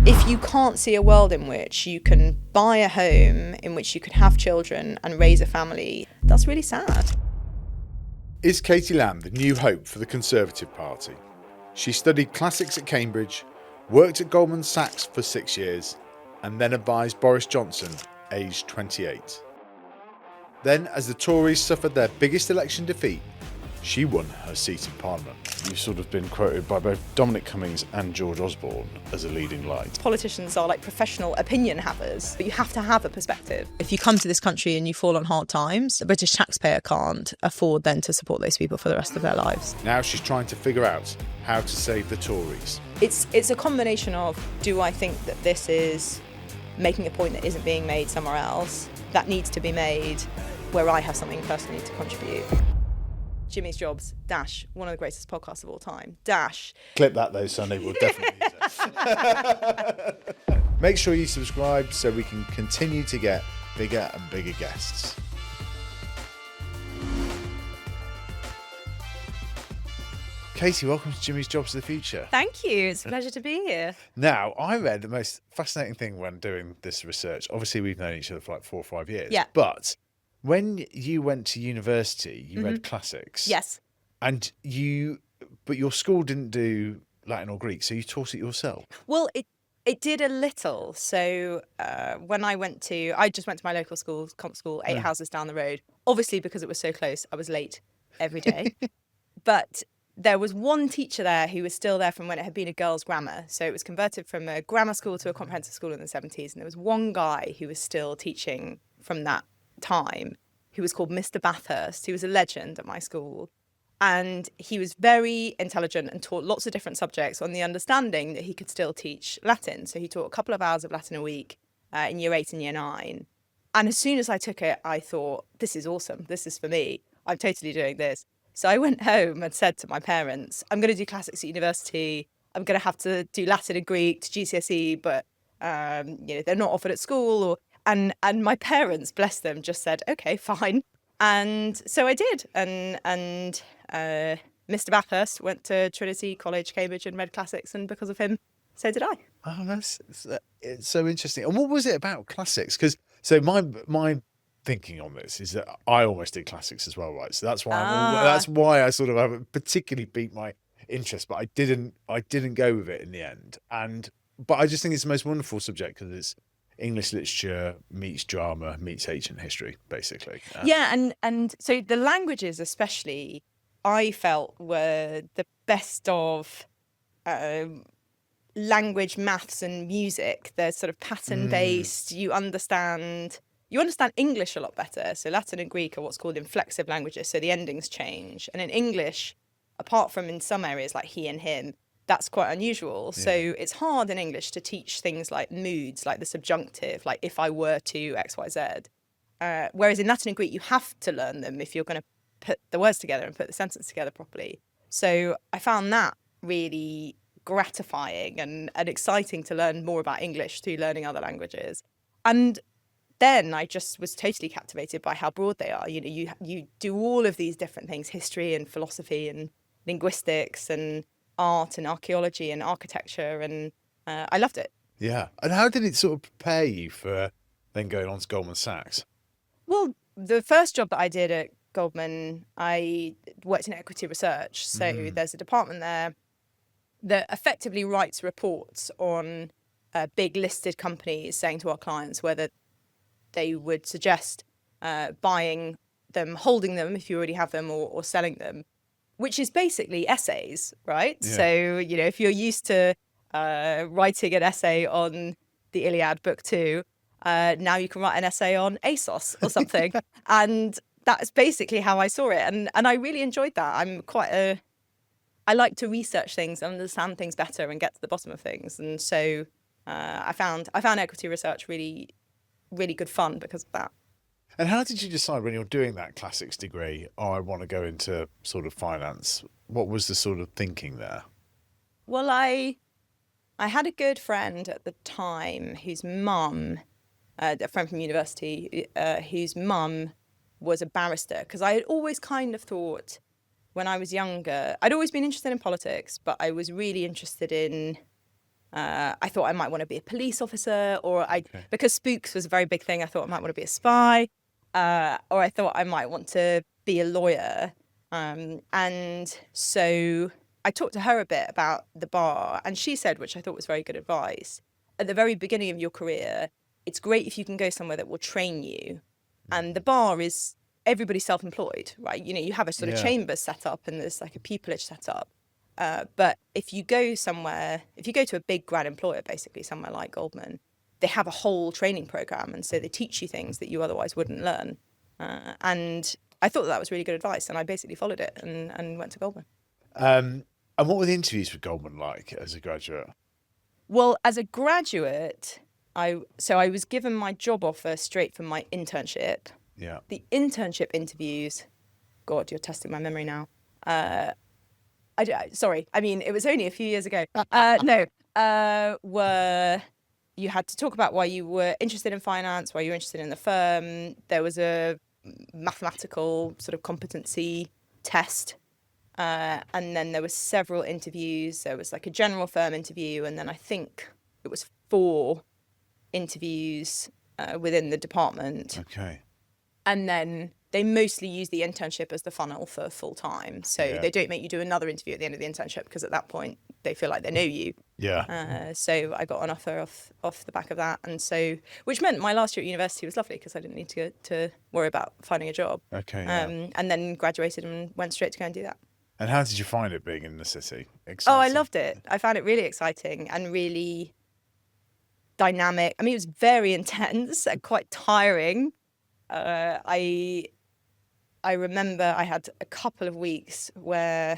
If you can't see a world in which you can buy a home, in which you can have children and raise a family, that's really sad. Is Katie Lam the new hope for the Conservative Party? She studied classics at Cambridge, worked at Goldman Sachs for 6 years, and then advised Boris Johnson, aged 28. Then, as the Tories suffered their biggest election defeat, she won her seat in Parliament. You've sort of been quoted by both Dominic Cummings and George Osborne as a leading light. Politicians are like professional opinion havers, but you have to have a perspective. If you come to this country and you fall on hard times, the British taxpayer can't afford then to support those people for the rest of their lives. Now she's trying to figure out how to save the Tories. It's a combination of, do I think that this is making a point that isn't being made somewhere else, that needs to be made where I have something personally to contribute. Jimmy's Jobs, dash, one of the greatest podcasts of all time, dash. Clip that though, Sonny, we'll definitely use it. Make sure you subscribe so we can continue to get bigger and bigger guests. Katie, welcome to Jimmy's Jobs of the Future. Thank you, it's a pleasure to be here. Now, I read the most fascinating thing when doing this research. Obviously, we've known each other for like 4 or 5 years. Yeah. But when you went to university, you read classics. Yes. But your school didn't do Latin or Greek, so you taught it yourself. Well, it did a little. So when I just went to my local school, comp school, 8 houses down the road. Obviously, because it was so close, I was late every day. But there was one teacher there who was still there from when it had been a girls' grammar. So it was converted from a grammar school to a comprehensive school in the 70s. And there was one guy who was still teaching from that time, who was called Mr. Bathurst. He was a legend at my school. And he was very intelligent and taught lots of different subjects on the understanding that he could still teach Latin. So he taught a couple of hours of Latin a week in year 8 and year 9. And as soon as I took it, I thought, this is awesome. This is for me. I'm totally doing this. So I went home and said to my parents, I'm going to do classics at university. I'm going to have to do Latin and Greek to GCSE, but they're not offered at school. And my parents, bless them, just said, okay, fine. And so I did. And Mr. Bathurst went to Trinity College, Cambridge, and read classics. And because of him, so did I. Oh, it's so interesting. And what was it about classics? Because so my thinking on this is that I almost did classics as well, right? So that's why I sort of haven't particularly piqued my interest, but I didn't go with it in the end. But I just think it's the most wonderful subject because it's English literature meets drama meets ancient history, basically. And so the languages especially, I felt, were the best of language, maths and music. They're sort of pattern-based. You understand English a lot better. So Latin and Greek are what's called inflexive languages, so the endings change. And in English, apart from in some areas like he and him, that's quite unusual. Yeah. So it's hard in English to teach things like moods, like the subjunctive, like if I were to X, Y, Z. Whereas in Latin and Greek, you have to learn them if you're going to put the words together and put the sentence together properly. So I found that really gratifying and exciting to learn more about English through learning other languages. And then I just was totally captivated by how broad they are. You do all of these different things, history and philosophy and linguistics and art and archaeology and architecture, and I loved it. Yeah. And how did it sort of prepare you for then going on to Goldman Sachs? Well, the first job that I did at Goldman, I worked in equity research. So there's a department there that effectively writes reports on big listed companies, saying to our clients whether they would suggest buying them, holding them if you already have them, or selling them, which is basically essays, right? Yeah. So, if you're used to writing an essay on the Iliad Book 2, now you can write an essay on ASOS or something. And that's basically how I saw it. And I really enjoyed that. I like to research things, understand things better and get to the bottom of things. And so I found equity research really, really good fun because of that. And how did you decide when you're doing that classics degree, I want to go into sort of finance? What was the sort of thinking there? Well, I had a good friend at the time whose mum, a friend from university, whose mum was a barrister. Because I had always kind of thought when I was younger, I'd always been interested in politics, but I was really interested in I thought I might want to be a police officer, because spooks was a very big thing. I thought I might want to be a spy, or I thought I might want to be a lawyer. And so I talked to her a bit about the bar, and she said, which I thought was very good advice, at the very beginning of your career, it's great if you can go somewhere that will train you. And the bar is, everybody's self-employed, right? You have a sort of chamber set up and there's like a pupillage set up. But if you go to a big grand employer, basically somewhere like Goldman, they have a whole training program. And so they teach you things that you otherwise wouldn't learn. And I thought that was really good advice. And I basically followed it and went to Goldman. And what were the interviews with Goldman like as a graduate? Well, as a graduate, I was given my job offer straight from my internship. Yeah. The internship interviews, God, you're testing my memory now. Sorry, I mean, it was only a few years ago. Were you had to talk about why you were interested in finance, why you were interested in the firm. There was a mathematical sort of competency test. And then there were several interviews. There was like a general firm interview, and then I think it was 4 interviews within the department. Okay. And then they mostly use the internship as the funnel for full time. So they don't make you do another interview at the end of the internship, because at that point they feel like they know you. Yeah. So I got an offer off the back of that, and so which meant my last year at university was lovely because I didn't need to worry about finding a job. Okay. Yeah. And then graduated and went straight to go and do that. And how did you find it being in the city? Exciting? Oh, I loved it. I found it really exciting and really dynamic. I mean, it was very intense and quite tiring. I remember I had a couple of weeks where,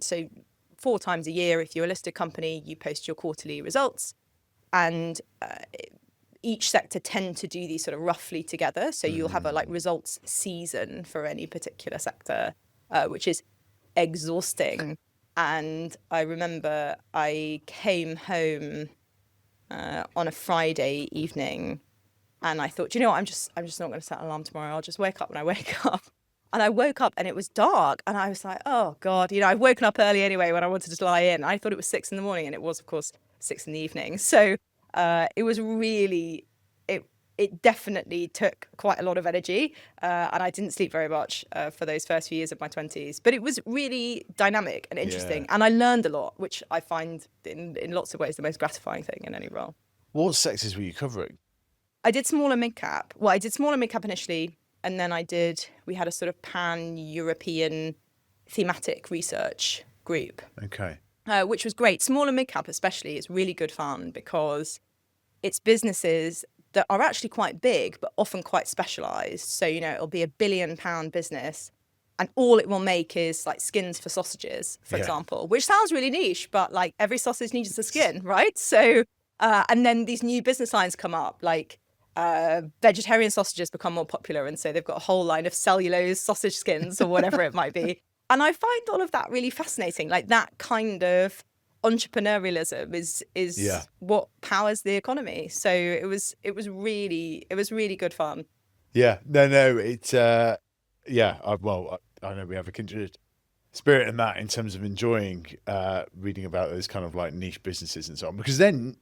so 4 times a year, if you're a listed company, you post your quarterly results, and each sector tend to do these sort of roughly together. So you'll have a like results season for any particular sector, which is exhausting. And I remember I came home on a Friday evening, and I thought, you know what, I'm just not going to set an alarm tomorrow. I'll just wake up when I wake up. And I woke up and it was dark, and I was like, oh God, I'd woken up early anyway when I wanted to lie in. I thought it was 6 a.m, and it was, of course, 6 p.m. So it was really, it definitely took quite a lot of energy, and I didn't sleep very much for those first few years of my 20s. But it was really dynamic and interesting, and I learned a lot, which I find in lots of ways the most gratifying thing in any role. What sectors were you covering? I did small and mid-cap. Well, I did small and mid-cap initially, and then we had a sort of pan-European thematic research group. Okay. Which was great. Small and mid-cap especially is really good fun because it's businesses that are actually quite big, but often quite specialised. So, it'll be £1 billion business, and all it will make is like skins for sausages, for example, which sounds really niche, but like every sausage needs a skin, right? So, and then these new business lines come up, like vegetarian sausages become more popular, and so they've got a whole line of cellulose sausage skins or whatever it might be. And I find all of that really fascinating. Like that kind of entrepreneurialism is what powers the economy. So it was really good fun. Yeah, no, it's I know we have a kindred spirit in that, in terms of enjoying reading about those kind of like niche businesses and so on. Because then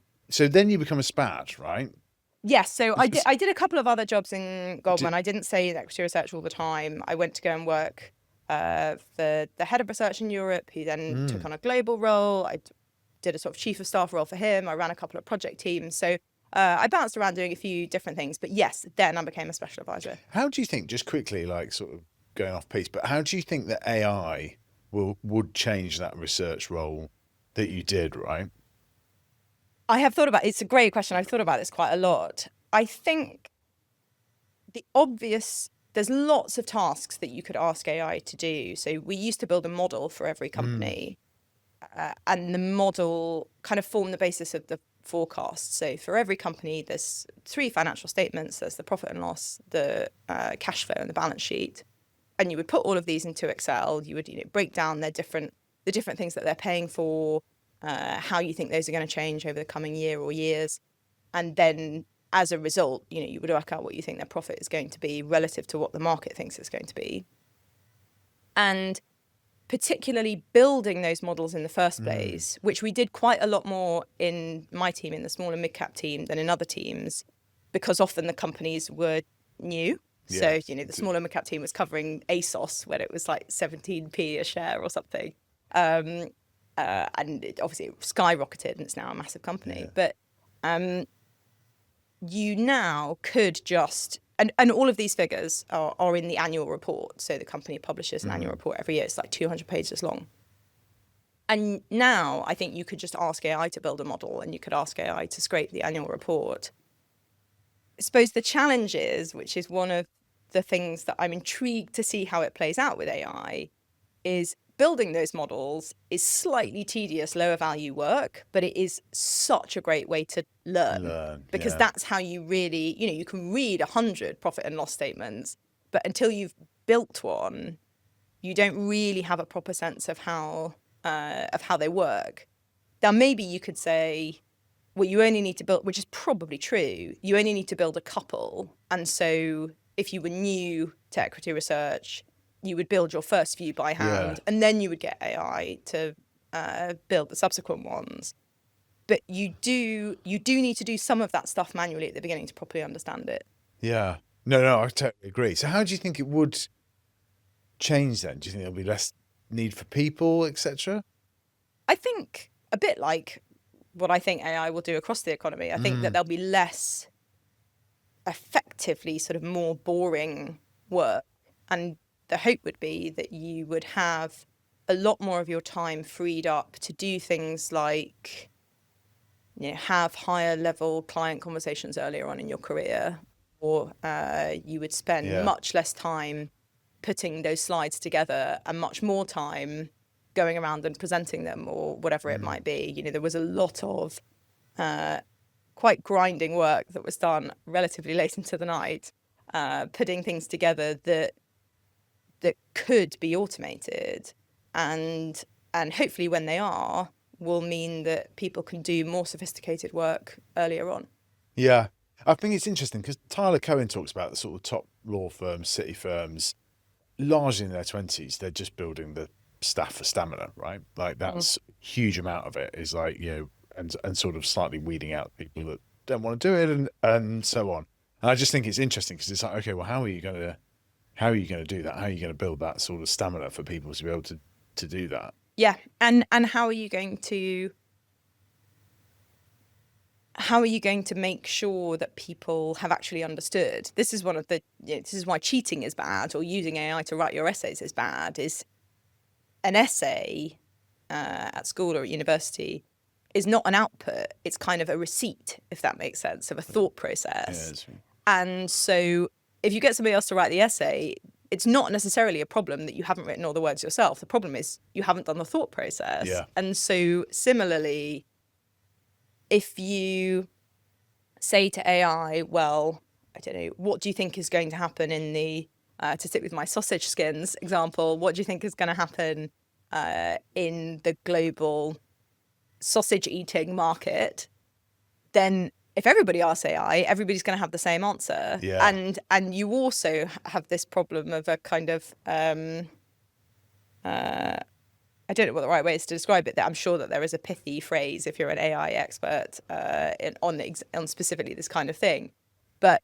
you become a spat, right? Yes, so I did a couple of other jobs in Goldman. I didn't stay in equity research all the time. I went to go and work for the head of research in Europe, who then took on a global role. I did a sort of chief of staff role for him. I ran a couple of project teams. So I bounced around doing a few different things. But yes, then I became a special advisor. How do you think, just quickly, like sort of going off piece, but how do you think that AI would change that research role that you did, right? I have thought about it's a great question. I've thought about this quite a lot. I think there's lots of tasks that you could ask AI to do. So we used to build a model for every company, and the model kind of formed the basis of the forecast. So for every company, there's 3 financial statements. There's the profit and loss, the cash flow, and the balance sheet. And you would put all of these into Excel. You would break down the different things that they're paying for, how you think those are going to change over the coming year or years. And then as a result, you would work out what you think their profit is going to be relative to what the market thinks it's going to be. And particularly building those models in the first place, which we did quite a lot more in my team, in the small and mid-cap team, than in other teams, because often the companies were new. So, the small and mid-cap team was covering ASOS when it was like 17p a share or something. And obviously it skyrocketed and it's now a massive company. But you now could just, and all of these figures are in the annual report. So the company publishes an annual report every year. It's like 200 pages long. And now I think you could just ask AI to build a model, and you could ask AI to scrape the annual report. I suppose the challenge is, which is one of the things that I'm intrigued to see how it plays out with AI, is building those models is slightly tedious, lower value work, but it is such a great way to learn because that's how you really, you can read 100 profit and loss statements, but until you've built one, you don't really have a proper sense of how they work. Now, maybe you could say, well, you only need to build, which is probably true, you only need to build a couple. And so if you were new to equity research, you would build your first few by hand, and then you would get AI to build the subsequent ones. But you do need to do some of that stuff manually at the beginning to properly understand it. Yeah. No, I totally agree. So how do you think it would change then? Do you think there'll be less need for people, etc.? I think a bit like what I think AI will do across the economy. I think that there'll be less, effectively sort of more boring work. And the hope would be that you would have a lot more of your time freed up to do things like, have higher level client conversations earlier on in your career, or you would spend much less time putting those slides together and much more time going around and presenting them, or whatever it might be. There was a lot of quite grinding work that was done relatively late into the night, putting things together that could be automated, and hopefully when they are, will mean that people can do more sophisticated work earlier on. Yeah. I think it's interesting because Tyler Cohen talks about the sort of top law firms, city firms, largely in their 20s, they're just building the staff for stamina, right? Like that's a huge amount of it is like, and sort of slightly weeding out people that don't want to do it and so on. And I just think it's interesting because it's like, okay, well, how are you going to do that? How are you going to build that sort of stamina for people to be able to do that? Yeah. And how are you going to make sure that people have actually understood? This is one of the, this is why cheating is bad, or using AI to write your essays is bad, is an essay at school or at university is not an output. It's kind of a receipt, if that makes sense, of a thought process. Yeah, and so if you get somebody else to write the essay, it's not necessarily a problem that you haven't written all the words yourself. The problem is you haven't done the thought process. Yeah. And so similarly, if you say to AI, well, I don't know, what do you think is going to happen in the, to stick with my sausage skins example, what do you think is going to happen in the global sausage eating market? Then if everybody asks AI, everybody's going to have the same answer. Yeah. And you also have this problem of a kind of, I don't know what the right way is to describe it, that I'm sure that there is a pithy phrase if you're an AI expert on specifically this kind of thing. But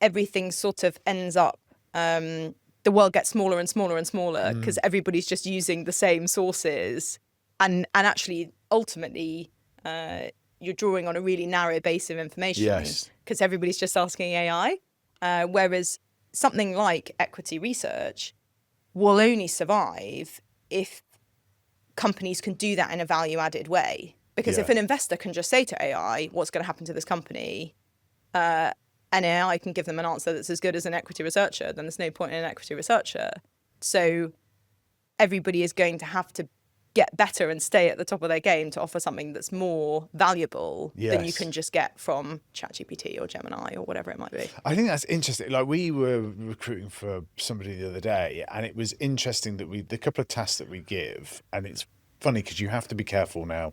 everything sort of ends up, the world gets smaller and smaller and smaller because everybody's just using the same sources. And actually, ultimately, you're drawing on a really narrow base of information because everybody's just asking AI. Whereas something like equity research will only survive if companies can do that in a value-added way. Because if an investor can just say to AI, what's going to happen to this company, and AI can give them an answer that's as good as an equity researcher, then there's no point in an equity researcher. So everybody is going to have to get better and stay at the top of their game to offer something that's more valuable than you can just get from ChatGPT or Gemini or whatever it might be. I think that's interesting. Like we were recruiting for somebody the other day, and it was interesting that the couple of tasks that we give, and it's funny because you have to be careful now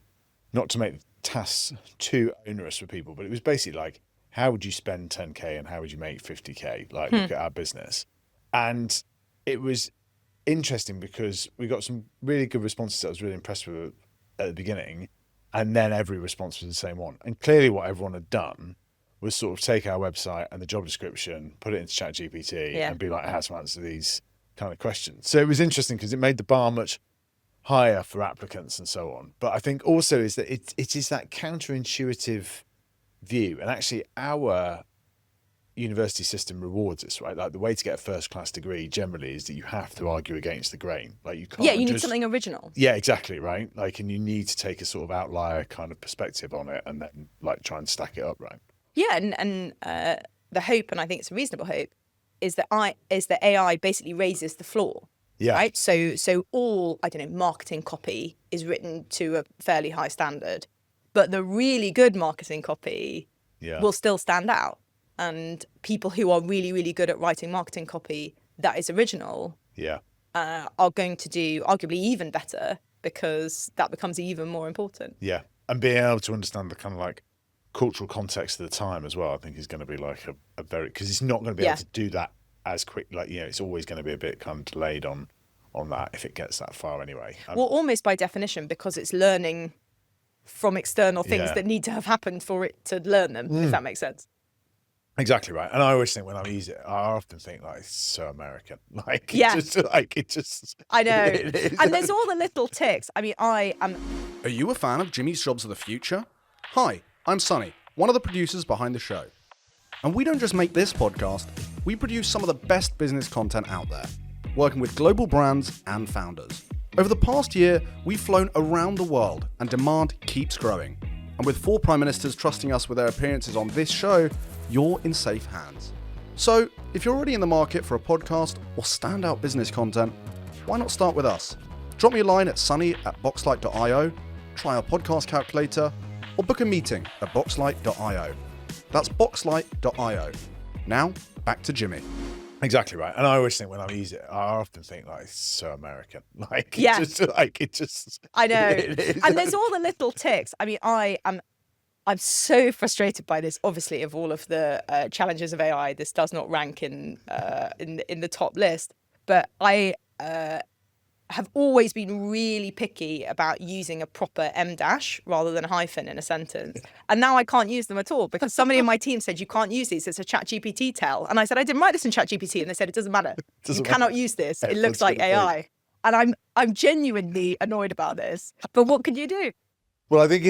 not to make tasks too onerous for people, but it was basically like, how would you spend 10K and how would you make 50K? Like, look at our business. And it was interesting because we got some really good responses. I was really impressed with at the beginning, and then every response was the same one. And clearly, what everyone had done was sort of take our website and the job description, put it into ChatGPT, and be like, "How to answer these kind of questions." So it was interesting because it made the bar much higher for applicants and so on. But I think also is that it is that counterintuitive view, and actually our university system rewards us, right? Like the way to get a first class degree generally is that you have to argue against the grain. Like you can't. Yeah, you need something original. Yeah, exactly, right? Like, and you need to take a sort of outlier kind of perspective on it, and then like try and stack it up, right? Yeah, and the hope, and I think it's a reasonable hope, is that AI basically raises the floor. Yeah. Right. So all, I don't know, marketing copy is written to a fairly high standard, but the really good marketing copy will still stand out. And people who are really, really good at writing marketing copy that is original are going to do arguably even better because that becomes even more important. Yeah. And being able to understand the kind of like cultural context of the time as well, I think is going to be like a very, because it's not going to be able to do that as quick. Like, you know, it's always going to be a bit kind of delayed on that if it gets that far anyway. Well, almost by definition, because it's learning from external things that need to have happened for it to learn them, if that makes sense. Exactly right. And I always think when I use it, I often think like, it's so American. Like, it just. I know. And there's all the little ticks. I mean, I am. Are you a fan of Jimmy's Jobs of the Future? Hi, I'm Sonny, one of the producers behind the show. And we don't just make this podcast, we produce some of the best business content out there, working with global brands and founders. Over the past year, we've flown around the world and demand keeps growing. And with 4 prime ministers trusting us with their appearances on this show, you're in safe hands. So, if you're already in the market for a podcast or standout business content, why not start with us? Drop me a line at sunny@boxlight.io, try our podcast calculator, or book a meeting at boxlight.io. That's boxlight.io. Now, back to Jimmy. Exactly right. And I always think when I use it, I often think like, it's so American. Like, Yeah. it just. I know. And there's all the little ticks. I mean, I'm so frustrated by this. Obviously, of all of the challenges of AI, this does not rank in the top list. But I have always been really picky about using a proper M dash rather than a hyphen in a sentence. And now I can't use them at all because somebody in my team said, you can't use these. It's a ChatGPT tell. And I said, I didn't write this in ChatGPT. And they said, it doesn't matter. You cannot use this. It looks like AI. And I'm genuinely annoyed about this. But what can you do? Well, I think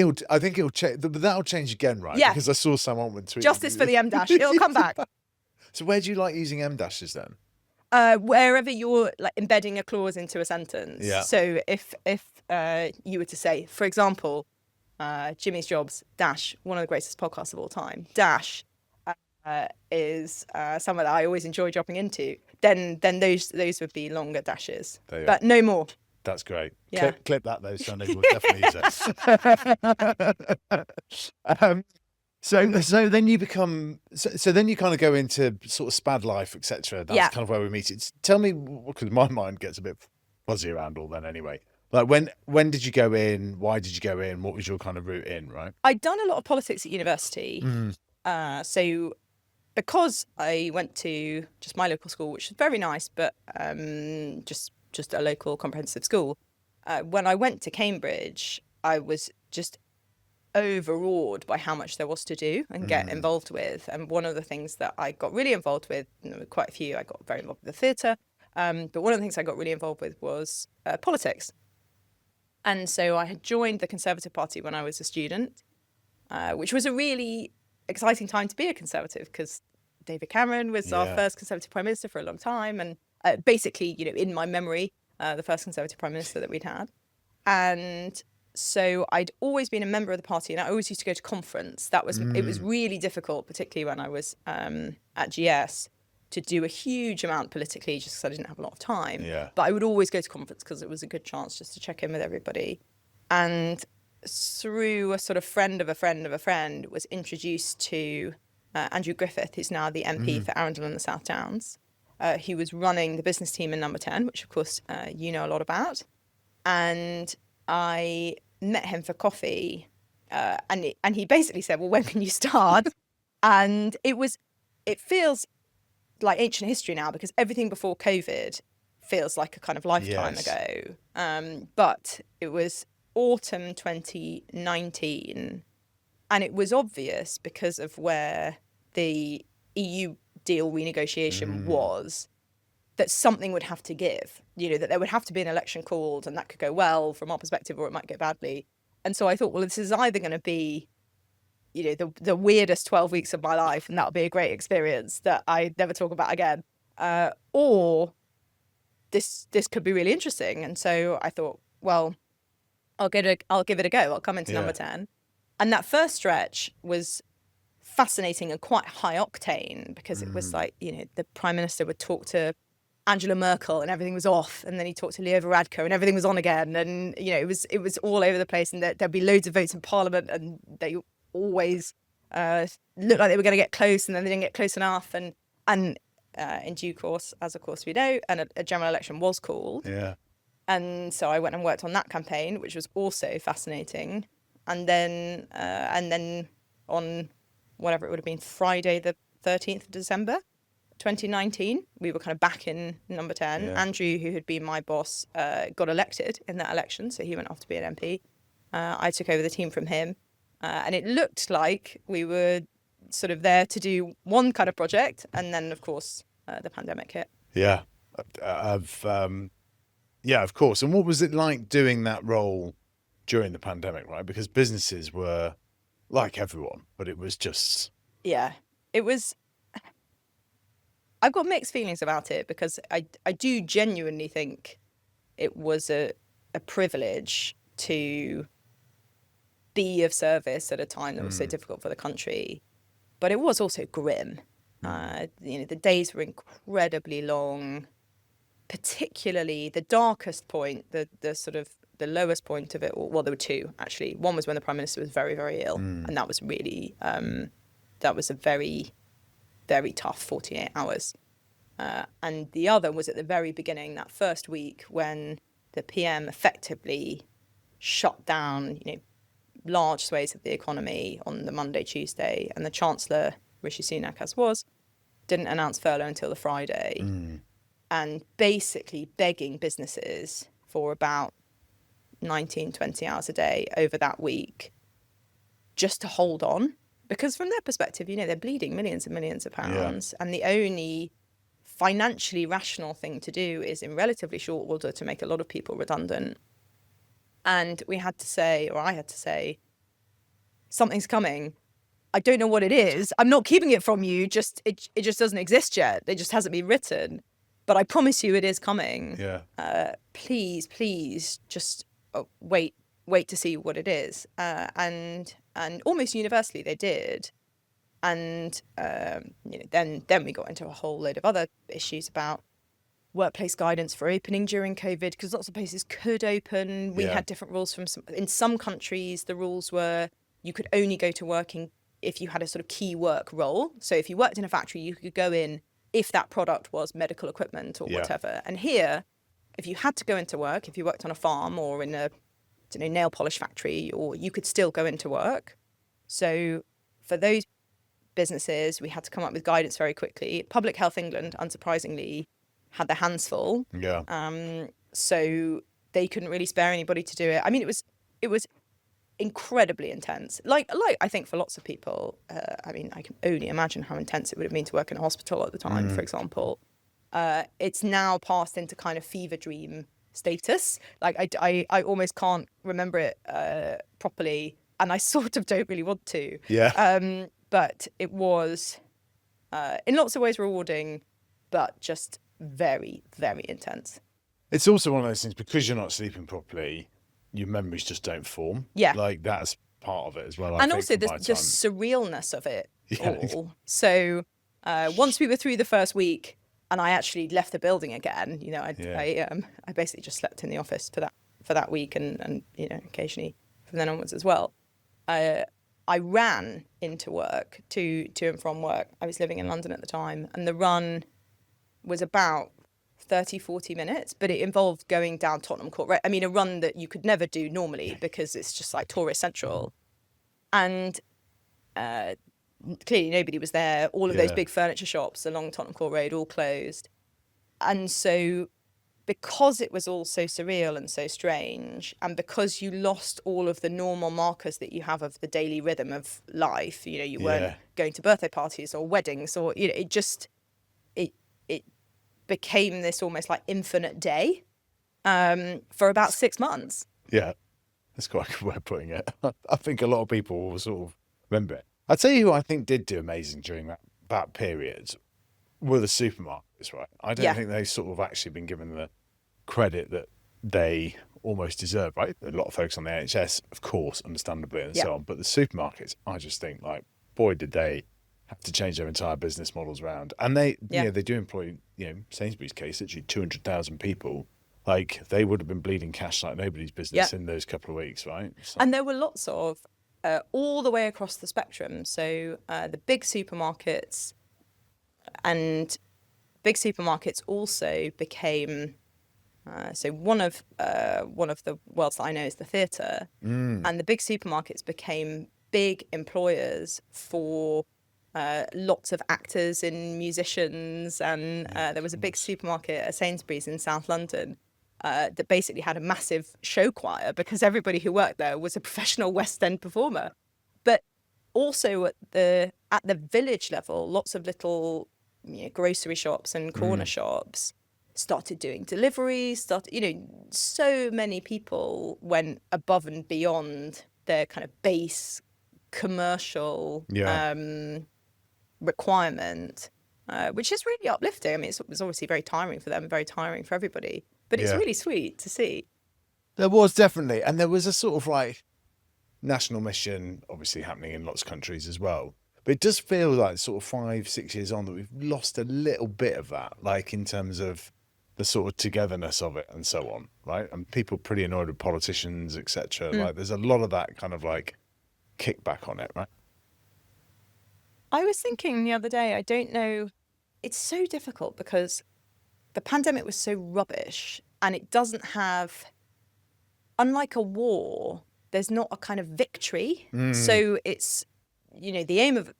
it'll change, but that'll change again, right? Yeah. Because I saw someone with tweet. Justice for the M dash. It'll come back. So where do you like using M dashes then? Wherever you're like embedding a clause into a sentence. Yeah. So if you were to say, for example, Jimmy's Jobs dash, one of the greatest podcasts of all time, dash is somewhere that I always enjoy dropping into, then those would be longer dashes. But no more. That's great. Yeah. Clip that though, Sunday. We'll definitely use it. So then you become so then you kind of go into sort of spad life, etc. That's kind of where we meet it. Tell me, because my mind gets a bit fuzzy around all then anyway. Like when did you go in? Why did you go in? What was your kind of route in? Right. I'd done a lot of politics at university. So because I went to just my local school, which was very nice, but just a local comprehensive school. When I went to Cambridge, I was just overawed by how much there was to do and get involved with. And one of the things that I got really involved with, quite a few, I got very involved with the theatre, but one of the things I got really involved with was politics. And so I had joined the Conservative Party when I was a student, which was a really exciting time to be a Conservative because David Cameron was our first Conservative Prime Minister for a long time. And basically, in my memory, the first Conservative Prime Minister that we'd had. And so I'd always been a member of the party and I always used to go to conference. It was really difficult, particularly when I was at GS, to do a huge amount politically just because I didn't have a lot of time. Yeah. But I would always go to conference because it was a good chance just to check in with everybody. And through a sort of friend of a friend of a friend, was introduced to Andrew Griffith, who's now the MP for Arundel and the South Downs. He was running the business team in No.10, which of course you know a lot about. And I met him for coffee and he basically said, well, when can you start? And it feels like ancient history now because everything before COVID feels like a kind of lifetime Yes. ago. But it was autumn 2019, and it was obvious because of where the EU deal renegotiation was, that something would have to give, that there would have to be an election called, and that could go well from our perspective, or it might go badly. And so I thought, well, this is either going to be, the weirdest 12 weeks of my life, and that'll be a great experience that I never talk about again, or this could be really interesting. And so I thought, well, I'll give it a go. I'll come into number 10. And that first stretch was fascinating and quite high octane, because it was like, the Prime Minister would talk to Angela Merkel and everything was off, and then he talked to Leo Varadkar and everything was on again, and it was all over the place, and there'd be loads of votes in Parliament, and they always looked like they were going to get close, and then they didn't get close enough, and in due course, as of course we know, and a general election was called. Yeah. And so I went and worked on that campaign, which was also fascinating. And then on whatever it would have been, Friday the 13th of December 2019, we were kind of back in number 10. Yeah. Andrew, who had been my boss, got elected in that election, so he went off to be an MP. I took over the team from him, and it looked like we were sort of there to do one kind of project, and then of course the pandemic hit. Yeah. Yeah, of course. And what was it like doing that role during the pandemic, right? Because businesses were like everyone, but it was just... Yeah, it was... I've got mixed feelings about it, because I do genuinely think it was a privilege to be of service at a time that was so difficult for the country. But it was also grim. The days were incredibly long, particularly the darkest point, the sort of the lowest point of it. Well, there were two, actually. One was when the Prime Minister was very, very ill. And that was really, that was a very, very tough 48 hours. And the other was at the very beginning, that first week, when the PM effectively shut down, large swathes of the economy on the Monday, Tuesday, and the Chancellor, Rishi Sunak, as was, didn't announce furlough until the Friday, and basically begging businesses for about 19, 20 hours a day over that week just to hold on, because from their perspective, they're bleeding millions and millions of pounds, and the only financially rational thing to do is in relatively short order to make a lot of people redundant. And we had to say, or I had to say, something's coming. I don't know what it is. I'm not keeping it from you. It just doesn't exist yet. It just hasn't been written. But I promise you it is coming. Yeah. Please, just wait to see what it is. And almost universally they did. And then we got into a whole load of other issues about workplace guidance for opening during COVID, because lots of places could open. We had different rules in some countries. The rules were you could only go to work if you had a sort of key work role. So if you worked in a factory, you could go in if that product was medical equipment or whatever. And here, if you had to go into work, if you worked on a farm or in a nail polish factory, or you could still go into work. So for those businesses, we had to come up with guidance very quickly. Public Health England, unsurprisingly, had their hands full. Yeah. So they couldn't really spare anybody to do it. I mean, it was incredibly intense. Like I think for lots of people, I mean, I can only imagine how intense it would have been to work in a hospital at the time, for example. It's now passed into kind of fever dream status. Like I almost can't remember it properly, and I sort of don't really want to. Yeah. But it was, in lots of ways, rewarding, but just very, very intense. It's also one of those things, because you're not sleeping properly, your memories just don't form. Yeah. Like, that's part of it as well. And also the surrealness of it all. So once we were through the first week and I actually left the building again, I basically just slept in the office for that week and occasionally from then onwards as well. I ran into work to and from work. I was living in London at the time, and the run was about 30, 40 minutes, but it involved going down Tottenham Court Road. I mean, a run that you could never do normally because it's just like tourist central. And clearly nobody was there. All of those big furniture shops along Tottenham Court Road all closed. And so because it was all so surreal and so strange, and because you lost all of the normal markers that you have of the daily rhythm of life, you know, you weren't going to birthday parties or weddings, or, you know, it became this almost like infinite day for about 6 months. Yeah, that's quite a good way of putting it. I think a lot of people will sort of remember it. I'll tell you who I think did do amazing during that period were the supermarkets, right? I don't think they've sort of actually been given the credit that they almost deserve, right? A lot of focus on the NHS, of course, understandably, and so on. But the supermarkets, I just think, like, boy, did they have to change their entire business models around. And they, you know, they do employ, you know, Sainsbury's case, literally 200,000 people. Like, they would have been bleeding cash like nobody's business in those couple of weeks, right? So. And there were lots of, all the way across the spectrum. So the big supermarkets, and big supermarkets also became, so one of the worlds that I know is the theatre, and the big supermarkets became big employers for lots of actors and musicians, and there was a big supermarket at Sainsbury's in South London that basically had a massive show choir because everybody who worked there was a professional West End performer. But also at the village level, lots of little, you know, grocery shops and corner shops started doing deliveries. You know, so many people went above and beyond their kind of base commercial requirement, which is really uplifting. I mean, it was obviously very tiring for them, very tiring for everybody, but it's really sweet to see. There was definitely, and there was a sort of like national mission obviously happening in lots of countries as well. But it does feel like sort of 5-6 years on that we've lost a little bit of that, like in terms of the sort of togetherness of it and so on, right? And people pretty annoyed with politicians, etc. Like there's a lot of that kind of like kickback on it, right? I was thinking the other day, I don't know, it's so difficult because the pandemic was so rubbish, and it doesn't have, unlike a war, there's not a kind of victory. So it's, you know, the aim of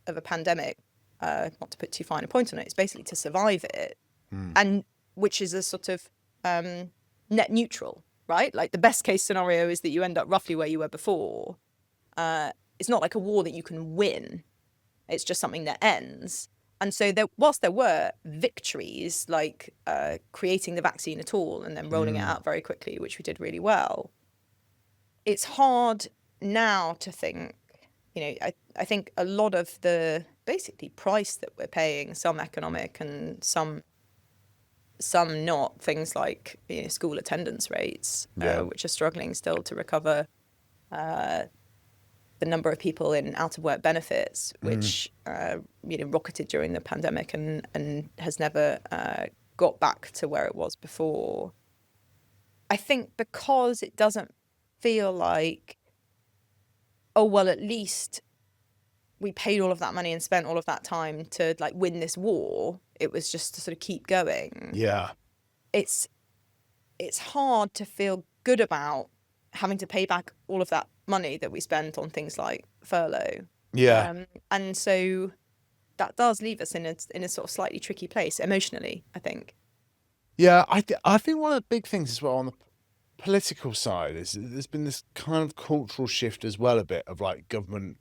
a pandemic, not to put too fine a point on it, is basically to survive it, and which is a sort of net neutral, right? Like the best case scenario is that you end up roughly where you were before. It's not like a war that you can win. It's just something that ends. And so whilst there were victories, like creating the vaccine at all and then rolling it out very quickly, which we did really well, it's hard now to think, you know, I think a lot of the basically price that we're paying, some economic and some not, things like, you know, school attendance rates, which are struggling still to recover, the number of people in out of work benefits, which you know, rocketed during the pandemic and has never got back to where it was before. I think because it doesn't feel like, oh well, at least we paid all of that money and spent all of that time to like win this war. It was just to sort of keep going. Yeah. It's hard to feel good about having to pay back all of that money that we spent on things like furlough. Yeah. And so that does leave us in a sort of slightly tricky place emotionally, I think. Yeah, I think one of the big things as well on the political side is there's been this kind of cultural shift as well, a bit of like government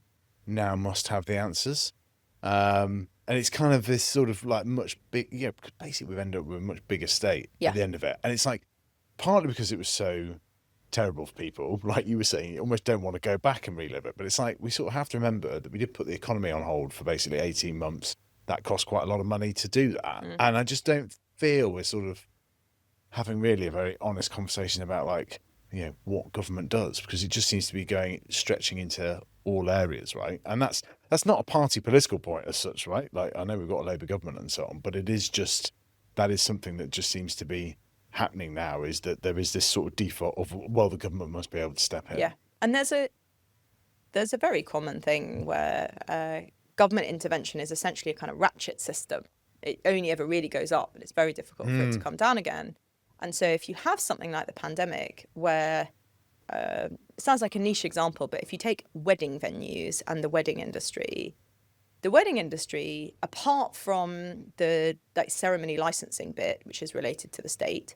now must have the answers. And it's kind of this sort of like much big, you know, because basically we've ended up with a much bigger state at the end of it. And it's like partly because it was so terrible for people, like you were saying, you almost don't want to go back and relive it. But it's like we sort of have to remember that we did put the economy on hold for basically 18 months. That cost quite a lot of money to do that. And I just don't feel we're sort of having really a very honest conversation about like, you know, what government does, because it just seems to be stretching into all areas, right? And that's not a party political point as such, right? Like I know we've got a Labour government and so on, but it is just, that is something that just seems to be happening now, is that there is this sort of default of, well, the government must be able to step in. Yeah, and there's a very common thing where government intervention is essentially a kind of ratchet system. It only ever really goes up, and it's very difficult for it to come down again. And so if you have something like the pandemic where, it sounds like a niche example, but if you take wedding venues and the wedding industry, the wedding industry, apart from the ceremony licensing bit, which is related to the state,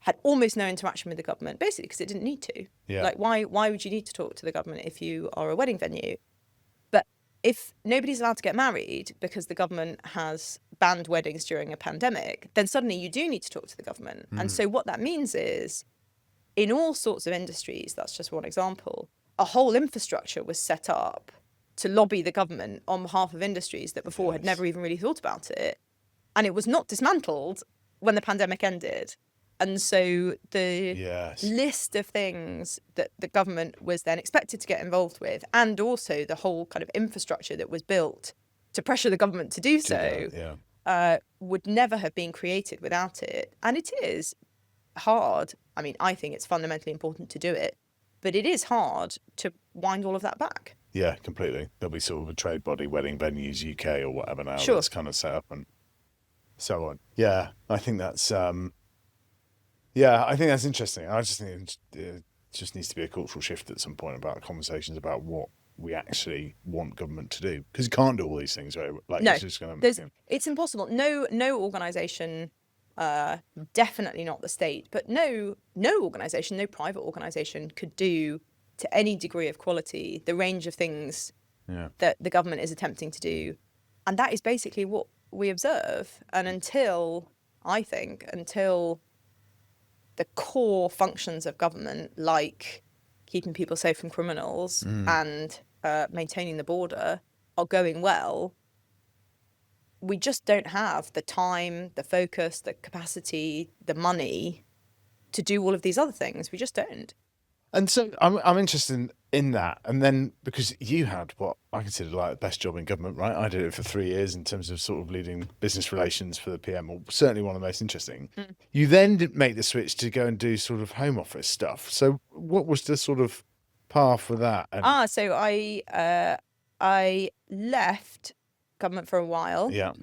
had almost no interaction with the government, basically because it didn't need to. Yeah. Like, why would you need to talk to the government if you are a wedding venue? But if nobody's allowed to get married because the government has banned weddings during a pandemic, then suddenly you do need to talk to the government. And so what that means is, in all sorts of industries, that's just one example, a whole infrastructure was set up to lobby the government on behalf of industries that before had never even really thought about it. And it was not dismantled when the pandemic ended. And so the list of things that the government was then expected to get involved with, and also the whole kind of infrastructure that was built to pressure the government to do so, would never have been created without it. And it is hard. I mean, I think it's fundamentally important to do it, but it is hard to wind all of that back. Yeah, completely. There'll be sort of a trade body, Wedding Venues UK or whatever now Sure. that's kind of set up and so on. Yeah, I think that's I think that's interesting. I just think it just needs to be a cultural shift at some point about conversations about what we actually want government to do, because you can't do all these things. Right? Like, No, it's just gonna, it's impossible. No organisation, definitely not the state, but no organisation, no private organisation could do to any degree of quality the range of things that the government is attempting to do. And that is basically what we observe. And until the core functions of government, like keeping people safe from criminals and maintaining the border, are going well, we just don't have the time, the focus, the capacity, the money to do all of these other things. We just don't. And so I'm interested in that. And then, because you had what I consider like the best job in government, right? I did it for 3 years in terms of sort of leading business relations for the PM, or certainly one of the most interesting. You then did make the switch to go and do sort of home office stuff. So what was the sort of path for that? And, So I left government for a while. yeah.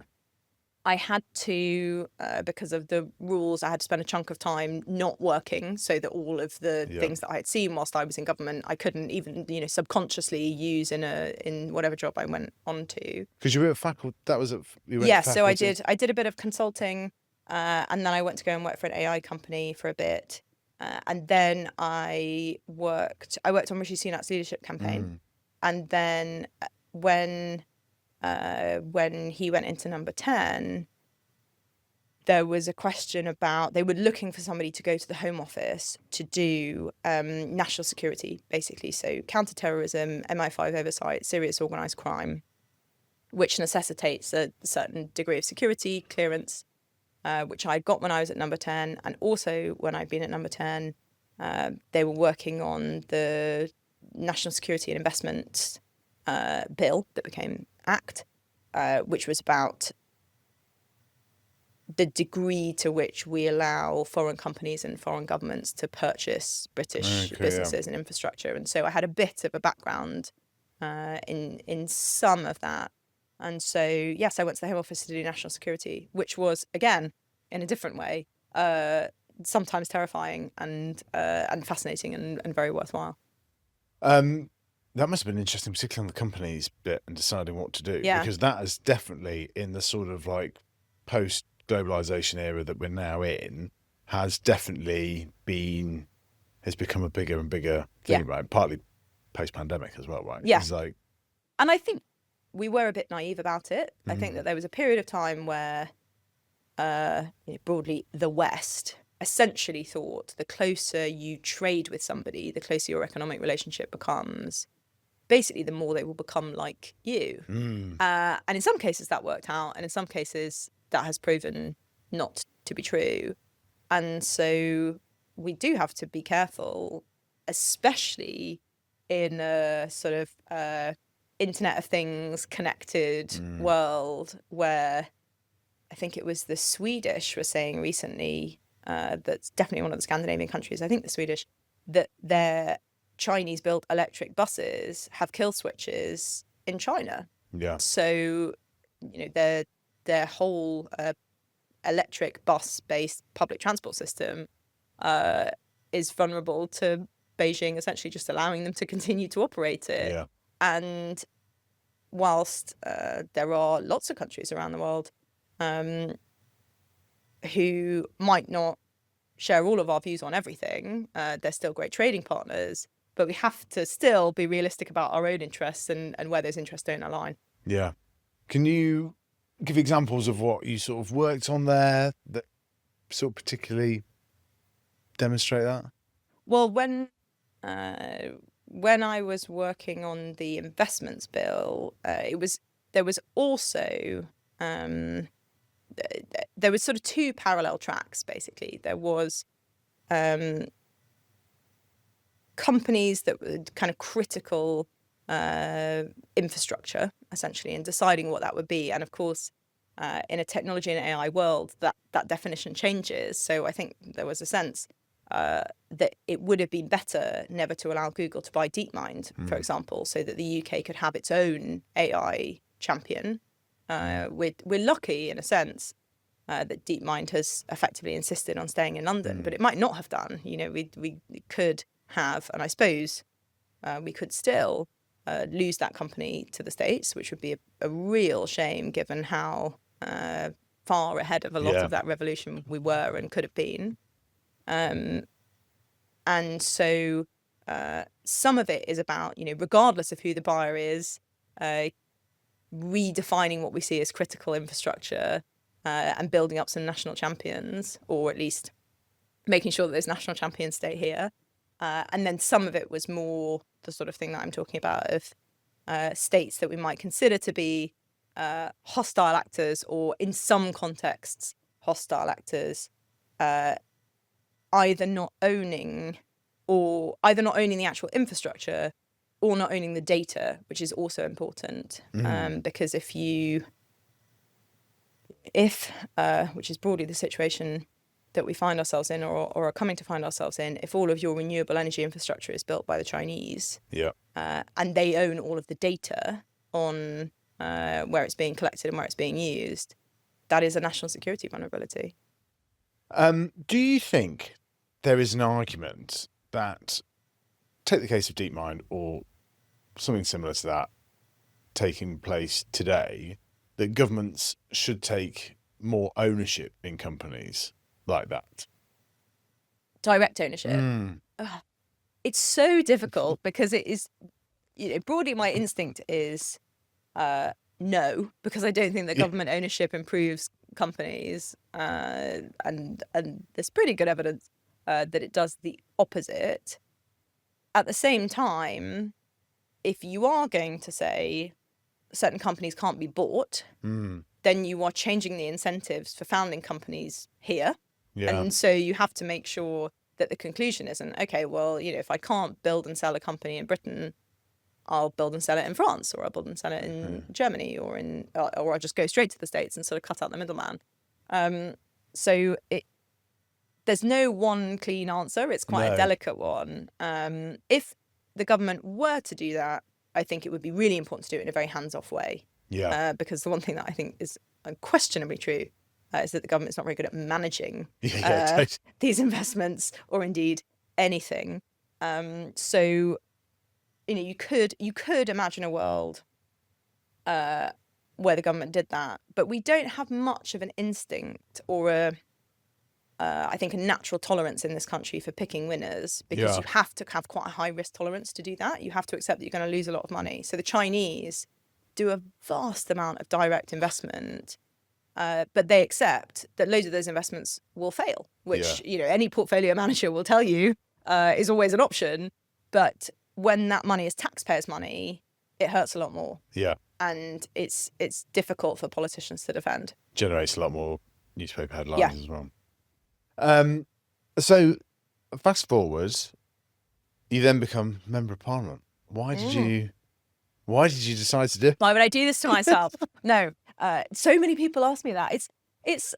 I had to, because of the rules, I had to spend a chunk of time not working, so that all of the things that I had seen whilst I was in government, I couldn't even, subconsciously use in whatever job I went on to. Because you were at faculty, that was at So I did a bit of consulting, and then I went to go and work for an AI company for a bit, and then I worked on Rishi Sunak's leadership campaign, and then when he went into No.10, there was a question about, they were looking for somebody to go to the Home Office to do national security, basically. So counter-terrorism, MI5 oversight, serious organised crime, which necessitates a certain degree of security clearance, which I got when I was at No.10. And also when I'd been at No.10, they were working on the National Security and Investment bill that became Act, which was about the degree to which we allow foreign companies and foreign governments to purchase British businesses and infrastructure. And so I had a bit of a background in some of that. And so, yes, I went to the Home Office to do national security, which was, again, in a different way, sometimes terrifying and fascinating and very worthwhile. That must have been interesting, particularly on the companies bit and deciding what to do. Yeah. Because that is definitely, in the sort of like post-globalisation era that we're now in, has become a bigger and bigger thing, right? Partly post-pandemic as well, right? Yeah. It's like, and I think we were a bit naive about it. I think that there was a period of time where, broadly, the West essentially thought the closer you trade with somebody, the closer your economic relationship becomes, basically the more they will become like you. And in some cases that worked out, and in some cases that has proven not to be true. And so we do have to be careful, especially in a sort of Internet of Things connected world, where I think it was the Swedish were saying recently, that's definitely one of the Scandinavian countries, I think the Swedish, that their Chinese-built electric buses have kill switches in China. yeah. So, their whole electric bus-based public transport system is vulnerable to Beijing essentially just allowing them to continue to operate it. Yeah. And whilst there are lots of countries around the world who might not share all of our views on everything, they're still great trading partners, but we have to still be realistic about our own interests and where those interests don't align. Yeah. Can you give examples of what you sort of worked on there that sort of particularly demonstrate that? Well, when I was working on the investments bill, there was also there was sort of two parallel tracks. Basically, there was companies that were kind of critical infrastructure, essentially, and deciding what that would be. And of course, in a technology and AI world, that definition changes. So I think there was a sense that it would have been better never to allow Google to buy DeepMind, for example, so that the UK could have its own AI champion. We're lucky, in a sense, that DeepMind has effectively insisted on staying in London, but it might not have done. You know, we could have, and I suppose we could still lose that company to the States, which would be a real shame given how far ahead of a lot of that revolution we were and could have been. And so some of it is about, you know, regardless of who the buyer is, redefining what we see as critical infrastructure and building up some national champions, or at least making sure that those national champions stay here. And then some of it was more the sort of thing that I'm talking about of states that we might consider to be hostile actors, or in some contexts, hostile actors, either not owning the actual infrastructure or not owning the data, which is also important. Because which is broadly the situation that we find ourselves in, or are coming to find ourselves in, if all of your renewable energy infrastructure is built by the Chinese, and they own all of the data on where it's being collected and where it's being used, that is a national security vulnerability. Do you think there is an argument that, take the case of DeepMind or something similar to that taking place today, that governments should take more ownership in companies like that? Direct ownership. It's so difficult because it is, you know, broadly my instinct is no, because I don't think that government ownership improves companies, and there's pretty good evidence that it does the opposite. At the same time, if you are going to say certain companies can't be bought, then you are changing the incentives for founding companies here. And so you have to make sure that the conclusion isn't, okay, well, you know, if I can't build and sell a company in Britain, I'll build and sell it in France, or I'll build and sell it in Germany, or I'll just go straight to the States and sort of cut out the middleman. So there's no one clean answer. It's quite a delicate one. If the government were to do that, I think it would be really important to do it in a very hands-off way. Because the one thing that I think is unquestionably true is that the government's not very good at managing these investments, or indeed anything. So, you know, you could imagine a world where the government did that, but we don't have much of an instinct or I think a natural tolerance in this country for picking winners, because you have to have quite a high risk tolerance to do that. You have to accept that you're going to lose a lot of money. So the Chinese do a vast amount of direct investment, but they accept that loads of those investments will fail, which you know, any portfolio manager will tell you is always an option. But when that money is taxpayers' money, it hurts a lot more. And it's difficult for politicians to defend. Generates a lot more newspaper headlines as well. So fast forward, you then become Member of Parliament. Why did you decide to do it? Why would I do this to myself? No. So many people ask me that. It's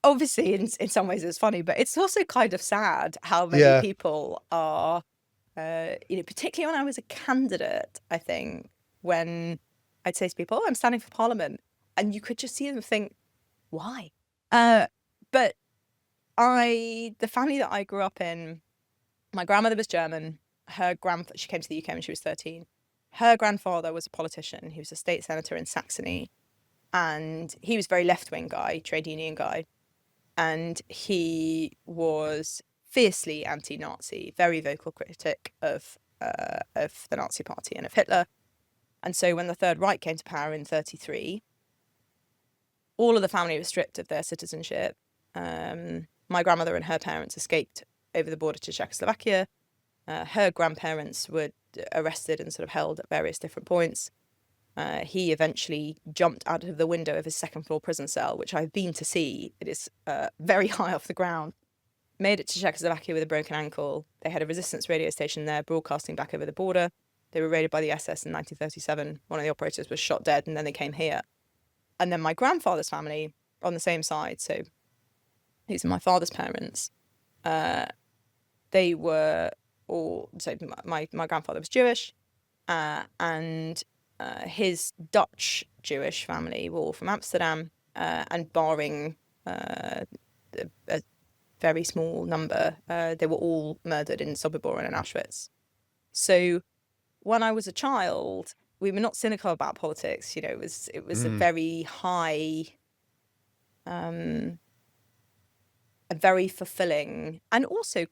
obviously in some ways it's funny, but it's also kind of sad how many people are, you know, particularly when I was a candidate, I think, when I'd say to people, oh, I'm standing for Parliament, and you could just see them think, why? But the family that I grew up in, my grandmother was German. She came to the UK when she was 13. her grandfather was a politician. He was a state senator in Saxony, and he was a very left-wing guy, trade union guy, and he was fiercely anti-Nazi, very vocal critic of the Nazi Party and of Hitler. And so when the Third Reich came to power in 1933, all of the family was stripped of their citizenship. My grandmother and her parents escaped over the border to Czechoslovakia. Her grandparents were arrested and sort of held at various different points. He eventually jumped out of the window of his second floor prison cell, which I've been to see. It is very high off the ground. Made it to Czechoslovakia with a broken ankle. They had a resistance radio station there broadcasting back over the border. They were raided by the SS in 1937. One of the operators was shot dead, and then they came here. And then my grandfather's family on the same side, so these are my father's parents, they were all, so my grandfather was Jewish, and his Dutch Jewish family were all from Amsterdam, and barring a very small number, they were all murdered in Sobibor and in Auschwitz. So when I was a child, we were not cynical about politics. You know, it was a very high, a very fulfilling and also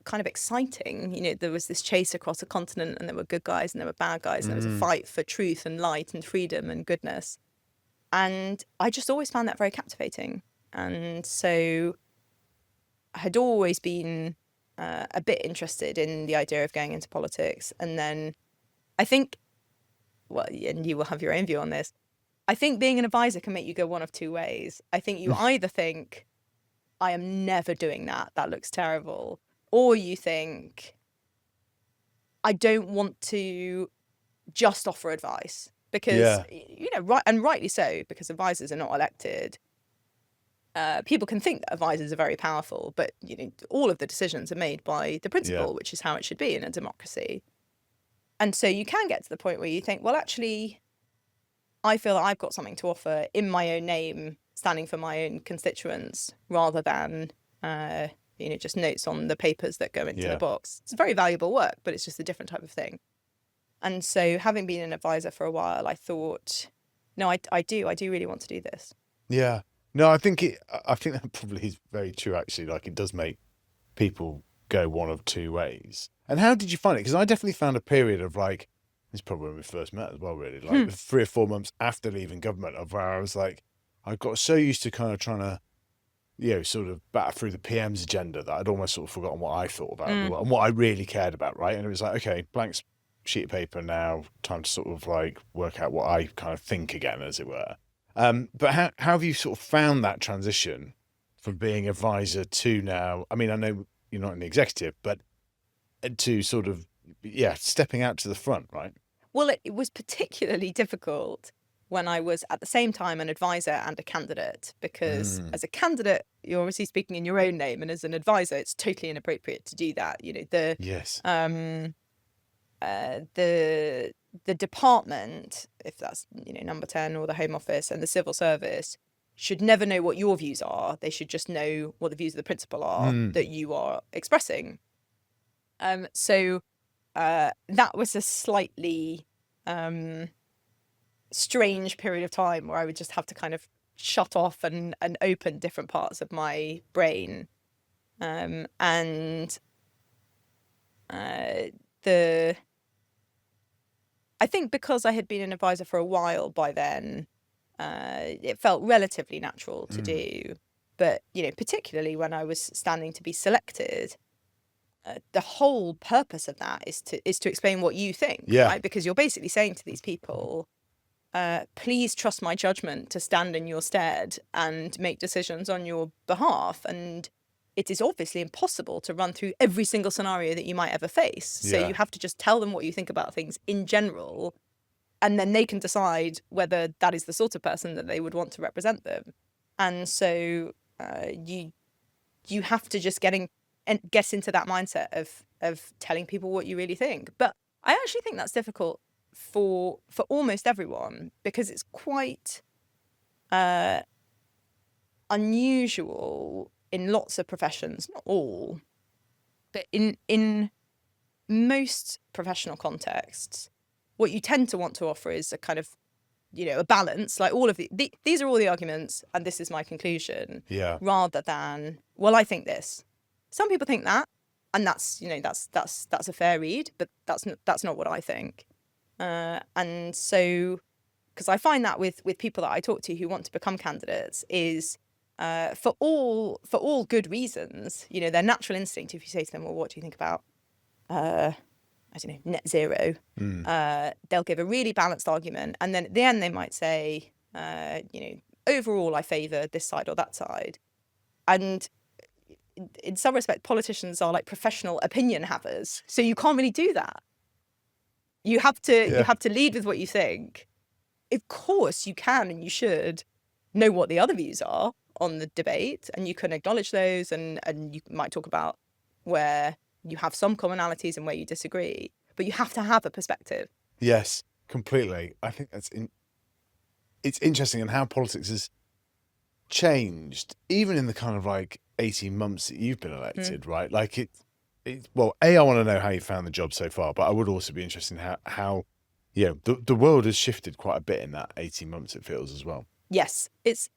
kind of exciting. You know, there was this chase across a continent, and there were good guys and there were bad guys, and there was a fight for truth and light and freedom and goodness. And I just always found that very captivating. And so I had always been a bit interested in the idea of going into politics. And then I think, well, and you will have your own view on this, I think being an advisor can make you go one of two ways. I think you either think, I am never doing that, that looks terrible, or you think, I don't want to just offer advice. Because, you know, right, and rightly so, because advisors are not elected. People can think that advisors are very powerful, but, you know, all of the decisions are made by the principal, which is how it should be in a democracy. And so you can get to the point where you think, well, actually, I feel that I've got something to offer in my own name, standing for my own constituents, rather than, you know, just notes on the papers that go into the box. It's very valuable work, but it's just a different type of thing. And so having been an advisor for a while, I thought, no, I do really want to do this. Yeah. No, I think that probably is very true, actually. Like, it does make people go one of two ways. And how did you find it? Because I definitely found a period of, like, this is probably when we first met as well, really, like 3 or 4 months after leaving government, of where I was like, I got so used to kind of trying to, you know, sort of batter through the PM's agenda that I'd almost sort of forgotten what I thought about and what I really cared about, right? And it was like, okay, blank sheet of paper now, time to sort of like work out what I kind of think again, as it were. But how have you sort of found that transition from being advisor to now? I mean, I know you're not in the executive, but to sort of, stepping out to the front, right? Well, it was particularly difficult when I was at the same time an advisor and a candidate, because as a candidate, you're obviously speaking in your own name, and as an advisor, it's totally inappropriate to do that. You know, the department, if that's, you know, No.10 or the Home Office and the civil service, should never know what your views are. They should just know what the views of the principal are that you are expressing. So that was a slightly strange period of time where I would just have to kind of shut off and open different parts of my brain. I think because I had been an advisor for a while by then, it felt relatively natural to do. But, you know, particularly when I was standing to be selected, the whole purpose of that is to explain what you think, right? Because you're basically saying to these people, please trust my judgment to stand in your stead and make decisions on your behalf. And it is obviously impossible to run through every single scenario that you might ever face. So you have to just tell them what you think about things in general, and then they can decide whether that is the sort of person that they would want to represent them. And so you have to just get into that mindset of telling people what you really think. But I actually think that's difficult for almost everyone, because it's quite unusual in lots of professions, not all, but in most professional contexts, what you tend to want to offer is a kind of, a balance, like all of these are all the arguments and this is my conclusion. Yeah. Rather than, well, I think this. Some people think that, and that's a fair read, but that's not what I think. And so, because I find that with people that I talk to who want to become candidates is for all good reasons, their natural instinct, if you say to them, well, what do you think about I don't know, net zero, they'll give a really balanced argument. And then at the end, they might say, overall, I favour this side or that side. And in some respect, politicians are like professional opinion havers. So you can't really do that. You have to lead with what you think. Of course, you can and you should know what the other views are on the debate, and you can acknowledge those, and you might talk about where you have some commonalities and where you disagree, but you have to have a perspective. Yes, completely. I think it's interesting in how politics has changed, even in the kind of like 18 months that you've been elected, right? Like well, I want to know how you found the job so far, but I would also be interested in how the world has shifted quite a bit in that 18 months, it feels, as well. Yes, it's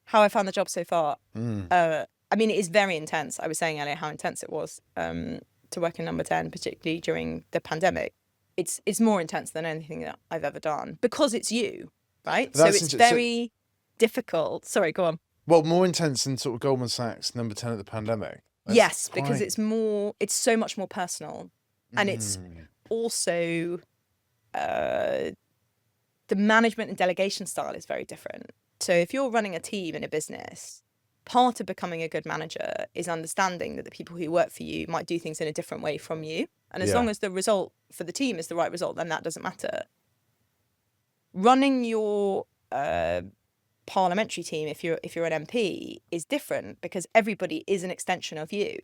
how I found the job so far. I mean, it is very intense. I was saying earlier how intense it was to work in No.10, particularly during the pandemic. It's more intense than anything that I've ever done because it's you, right? So it's very difficult. Sorry, go on. Well, more intense than sort of Goldman Sachs No.10 at the pandemic. Yes, because it's so much more personal. And it's also the management and delegation style is very different. So if you're running a team in a business, part of becoming a good manager is understanding that the people who work for you might do things in a different way from you. And as long as the result for the team is the right result, then that doesn't matter. Running your parliamentary team, if you're an MP, is different because everybody is an extension of you.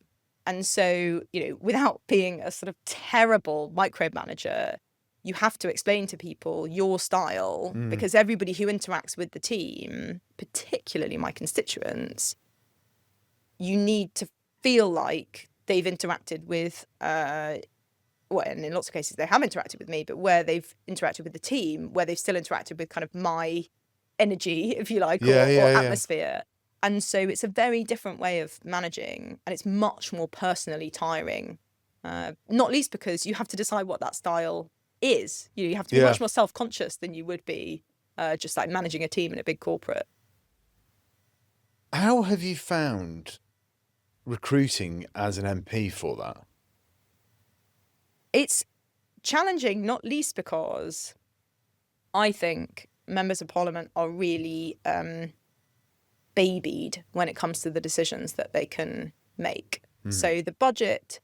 And so, without being a sort of terrible micromanager, you have to explain to people your style because everybody who interacts with the team, particularly my constituents, you need to feel like they've interacted with, and in lots of cases they have interacted with me, but where they've interacted with the team, where they've still interacted with kind of my energy, if you like, or atmosphere. And so it's a very different way of managing, and it's much more personally tiring, not least because you have to decide what that style is. You have to be much more self-conscious than you would be just like managing a team in a big corporate. How have you found recruiting as an MP for that? It's challenging, not least because I think members of parliament are really babied when it comes to the decisions that they can make. So the budget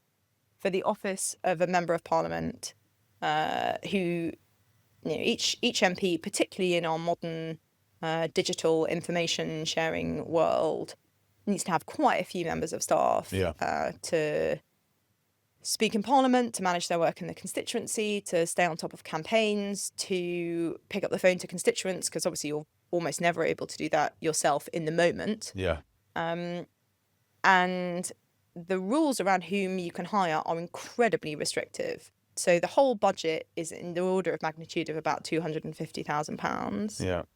for the office of a member of parliament, who, each MP, particularly in our modern digital information sharing world, needs to have quite a few members of staff to speak in Parliament, to manage their work in the constituency, to stay on top of campaigns, to pick up the phone to constituents, because obviously you're almost never able to do that yourself in the moment. And the rules around whom you can hire are incredibly restrictive. So the whole budget is in the order of magnitude of about £250,000.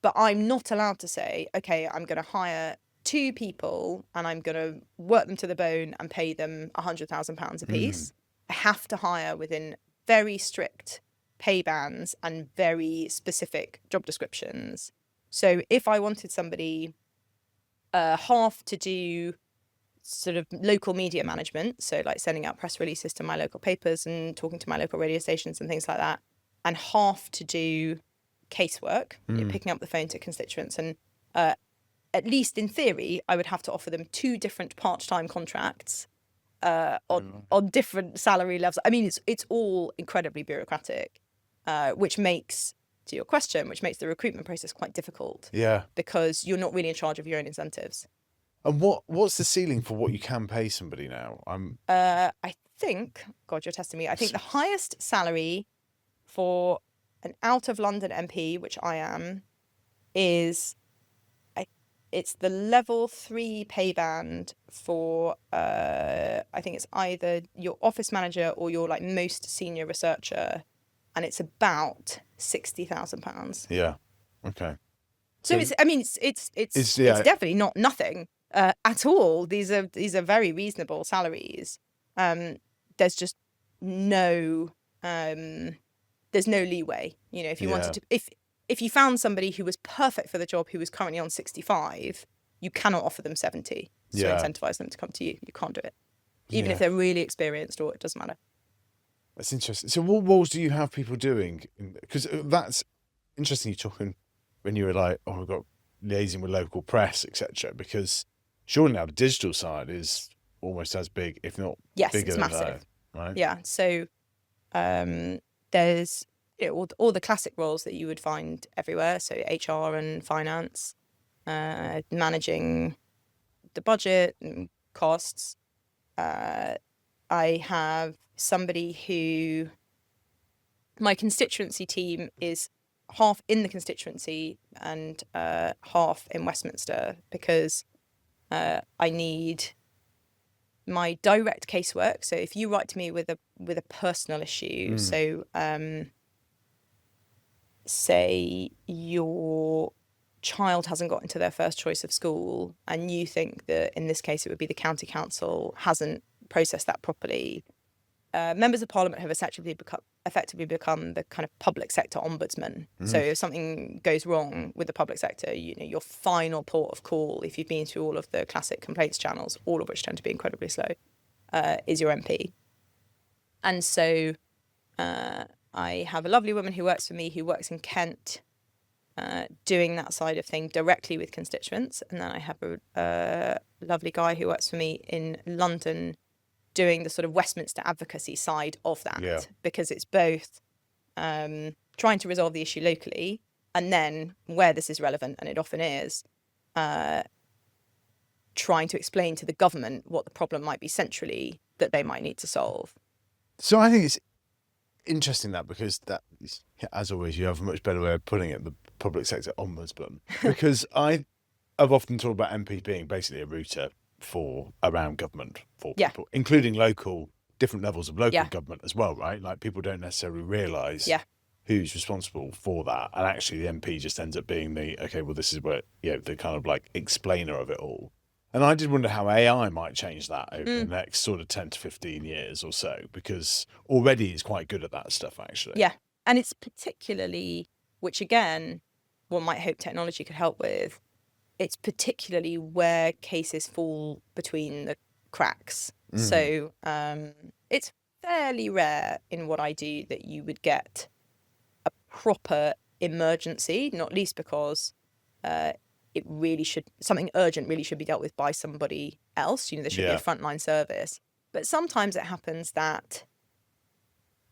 But I'm not allowed to say, okay, I'm going to hire 2 people and I'm going to work them to the bone and pay them £100,000 apiece. I have to hire within very strict pay bands and very specific job descriptions. So if I wanted somebody half to do sort of local media management, so like sending out press releases to my local papers and talking to my local radio stations and things like that, and half to do casework, picking up the phone to constituents, and at least in theory, I would have to offer them 2 different part-time contracts on different salary levels. I mean, it's all incredibly bureaucratic, which makes, to your question, which makes the recruitment process quite difficult. Because you're not really in charge of your own incentives. And what's the ceiling for what you can pay somebody now? I think, God, you're testing me. I think the highest salary for an out of London MP, which I am, is it's the level 3 pay band for I think it's either your office manager or your like most senior researcher, and it's about £60,000. Yeah. Okay. So it's definitely not nothing at all. These are very reasonable salaries. There's just no there's no leeway. You know, if you wanted to, if you found somebody who was perfect for the job who was currently on 65, you cannot offer them 70. So incentivize them to come to you. You can't do it, even if they're really experienced, or it doesn't matter. That's interesting. So what roles do you have people doing? Because that's interesting. You're talking when you were like, oh, we've got liaising with local press, etc. Because surely now the digital side is almost as big, if not bigger it's than massive. that, right? Yeah. So there's all the classic roles that you would find everywhere. So HR and finance, managing the budget and costs. I have somebody who, my constituency team is half in the constituency and half in Westminster, because I need my direct casework. So if you write to me with a personal issue, so say your child hasn't got into their first choice of school and you think that in this case it would be the county council hasn't processed that properly, members of parliament have effectively become the kind of public sector ombudsman. So if something goes wrong with the public sector, you know, your final port of call, if you've been through all of the classic complaints channels, all of which tend to be incredibly slow, is your MP. And so I have a lovely woman who works for me, who works in Kent, doing that side of thing directly with constituents. And then I have a lovely guy who works for me in London, doing the sort of Westminster advocacy side of that, because it's both trying to resolve the issue locally, and then where this is relevant, and it often is, trying to explain to the government what the problem might be centrally that they might need to solve. So I think it's interesting that, because that is, as always, you have a much better way of putting it, the public sector ombudsman, because I've often talked about MP being basically a router for around government for people, including different levels of local government as well, right? Like people don't necessarily realise who's responsible for that, and actually the MP just ends up being this is where the kind of like explainer of it all. And I did wonder how AI might change that over the next sort of 10 to 15 years or so, because already it's quite good at that stuff, actually. Yeah, and it's particularly, which again, one might hope technology could help with, it's particularly where cases fall between the cracks. So it's fairly rare in what I do that you would get a proper emergency, not least because something urgent really should be dealt with by somebody else. You know, there should be a frontline service. But sometimes it happens that,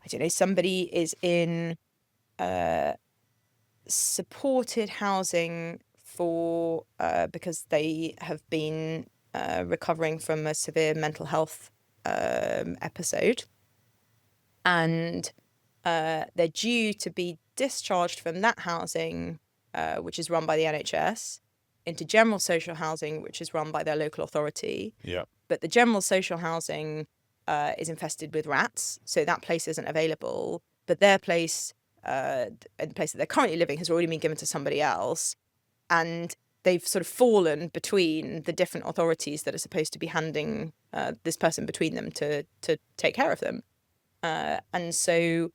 I don't know, somebody is in supported housing because they have been recovering from a severe mental health episode, and they're due to be discharged from that housing, which is run by the NHS, into general social housing, which is run by their local authority. Yeah. But the general social housing is infested with rats, so that place isn't available. But their place, the place that they're currently living, has already been given to somebody else. And they've sort of fallen between the different authorities that are supposed to be handing this person between them to take care of them. And so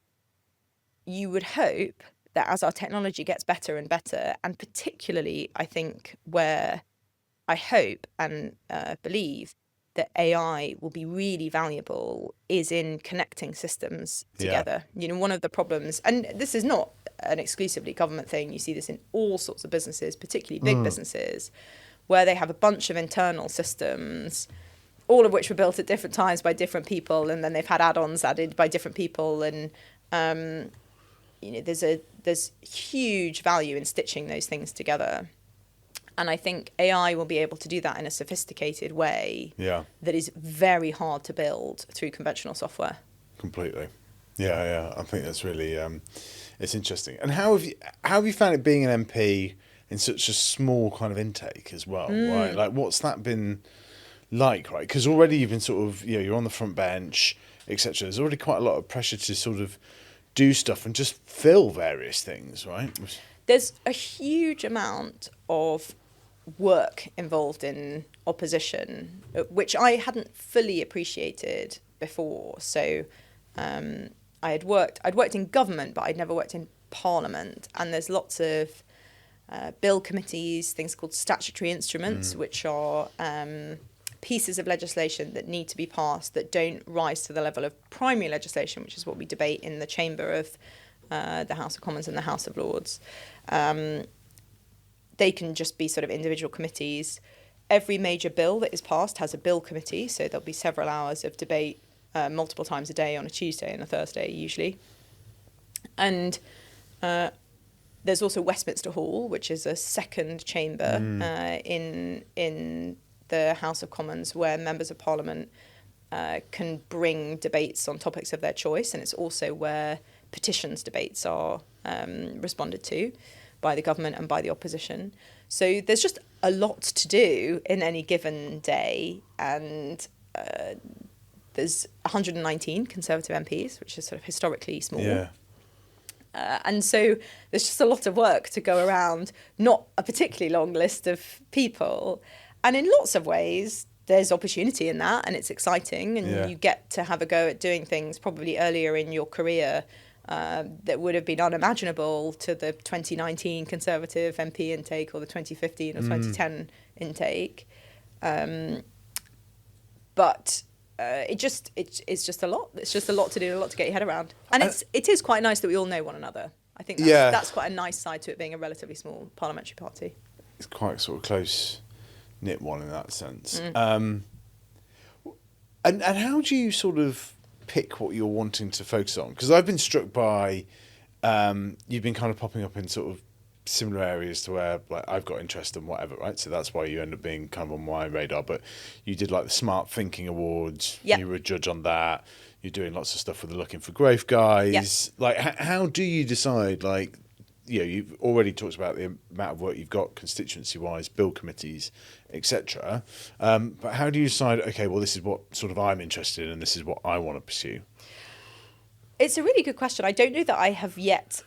you would hope that as our technology gets better and better, and particularly I think where I hope and believe that AI will be really valuable is in connecting systems together. You know, one of the problems, and this is not an exclusively government thing, you see this in all sorts of businesses, particularly big businesses, where they have a bunch of internal systems, all of which were built at different times by different people, and then they've had add-ons added by different people, and you know, there's huge value in stitching those things together. And I think AI will be able to do that in a sophisticated way that is very hard to build through conventional software. Completely. Yeah. I think that's really it's interesting. And how have you found it being an MP in such a small kind of intake as well, right? Like, what's that been like, right? Because already you've been sort of, you're on the front bench, etc. There's already quite a lot of pressure to sort of do stuff and just fill various things, right? There's a huge amount of work involved in opposition, which I hadn't fully appreciated before. So I'd worked in government, but I'd never worked in Parliament. And there's lots of bill committees, things called statutory instruments, which are pieces of legislation that need to be passed that don't rise to the level of primary legislation, which is what we debate in the chamber of the House of Commons and the House of Lords. They can just be sort of individual committees. Every major bill that is passed has a bill committee, so there'll be several hours of debate multiple times a day on a Tuesday and a Thursday usually. And there's also Westminster Hall, which is a second chamber in the House of Commons where members of Parliament can bring debates on topics of their choice, and it's also where petitions debates are responded to by the government and by the opposition. So there's just a lot to do in any given day, and there's 119 Conservative MPs, which is sort of historically small. Yeah. And so there's just a lot of work to go around, not a particularly long list of people. And in lots of ways, there's opportunity in that, and it's exciting, and you get to have a go at doing things probably earlier in your career that would have been unimaginable to the 2019 Conservative MP intake or the 2015 or 2010 intake. But it's just a lot. It's just a lot to do, a lot to get your head around. And it is quite nice that we all know one another. I think that's quite a nice side to it being a relatively small parliamentary party. It's quite sort of close-knit one in that sense. And how do you sort of pick what you're wanting to focus on? Because I've been struck by you've been kind of popping up in sort of similar areas to where like I've got interest in whatever, right? So that's why you end up being kind of on my radar. But you did like the Smart Thinking Awards. Yep. You were a judge on that. You're doing lots of stuff with the Looking for Growth guys. Yep. Like how do you decide, like, you know, you've already talked about the amount of work you've got constituency-wise, bill committees, etc. But how do you decide, okay, well, this is what sort of I'm interested in and this is what I want to pursue? It's a really good question. I don't know that I have yet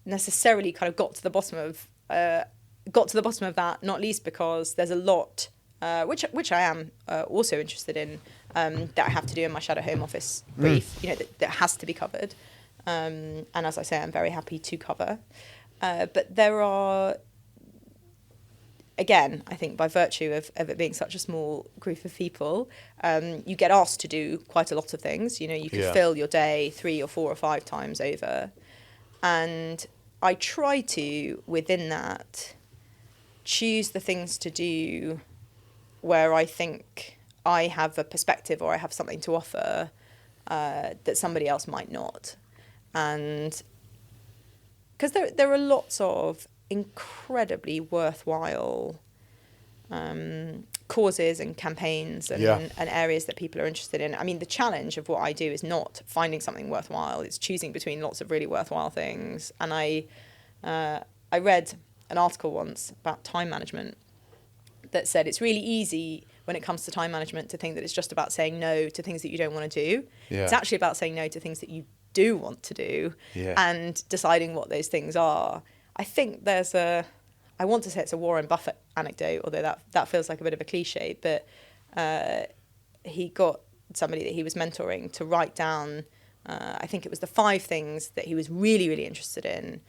necessarily kind of got to the bottom of that, not least because there's a lot, which I am also interested in, that I have to do in my shadow home office brief, you know, that has to be covered. And as I say, I'm very happy to cover. But there are, again, I think by virtue of it being such a small group of people, you get asked to do quite a lot of things. You know, you can fill your day 3 or 4 or 5 times over. And I try to, within that, choose the things to do where I think I have a perspective or I have something to offer that somebody else might not. And because there are lots of incredibly worthwhile causes and campaigns and areas that people are interested in. I mean, the challenge of what I do is not finding something worthwhile. It's choosing between lots of really worthwhile things. And I read an article once about time management that said it's really easy when it comes to time management to think that it's just about saying no to things that you don't want to do. Yeah. It's actually about saying no to things that you do want to do and deciding what those things are. I think there's I want to say it's a Warren Buffett anecdote, although that feels like a bit of a cliche, but he got somebody that he was mentoring to write down, I think it was the 5 things that he was really, really interested in,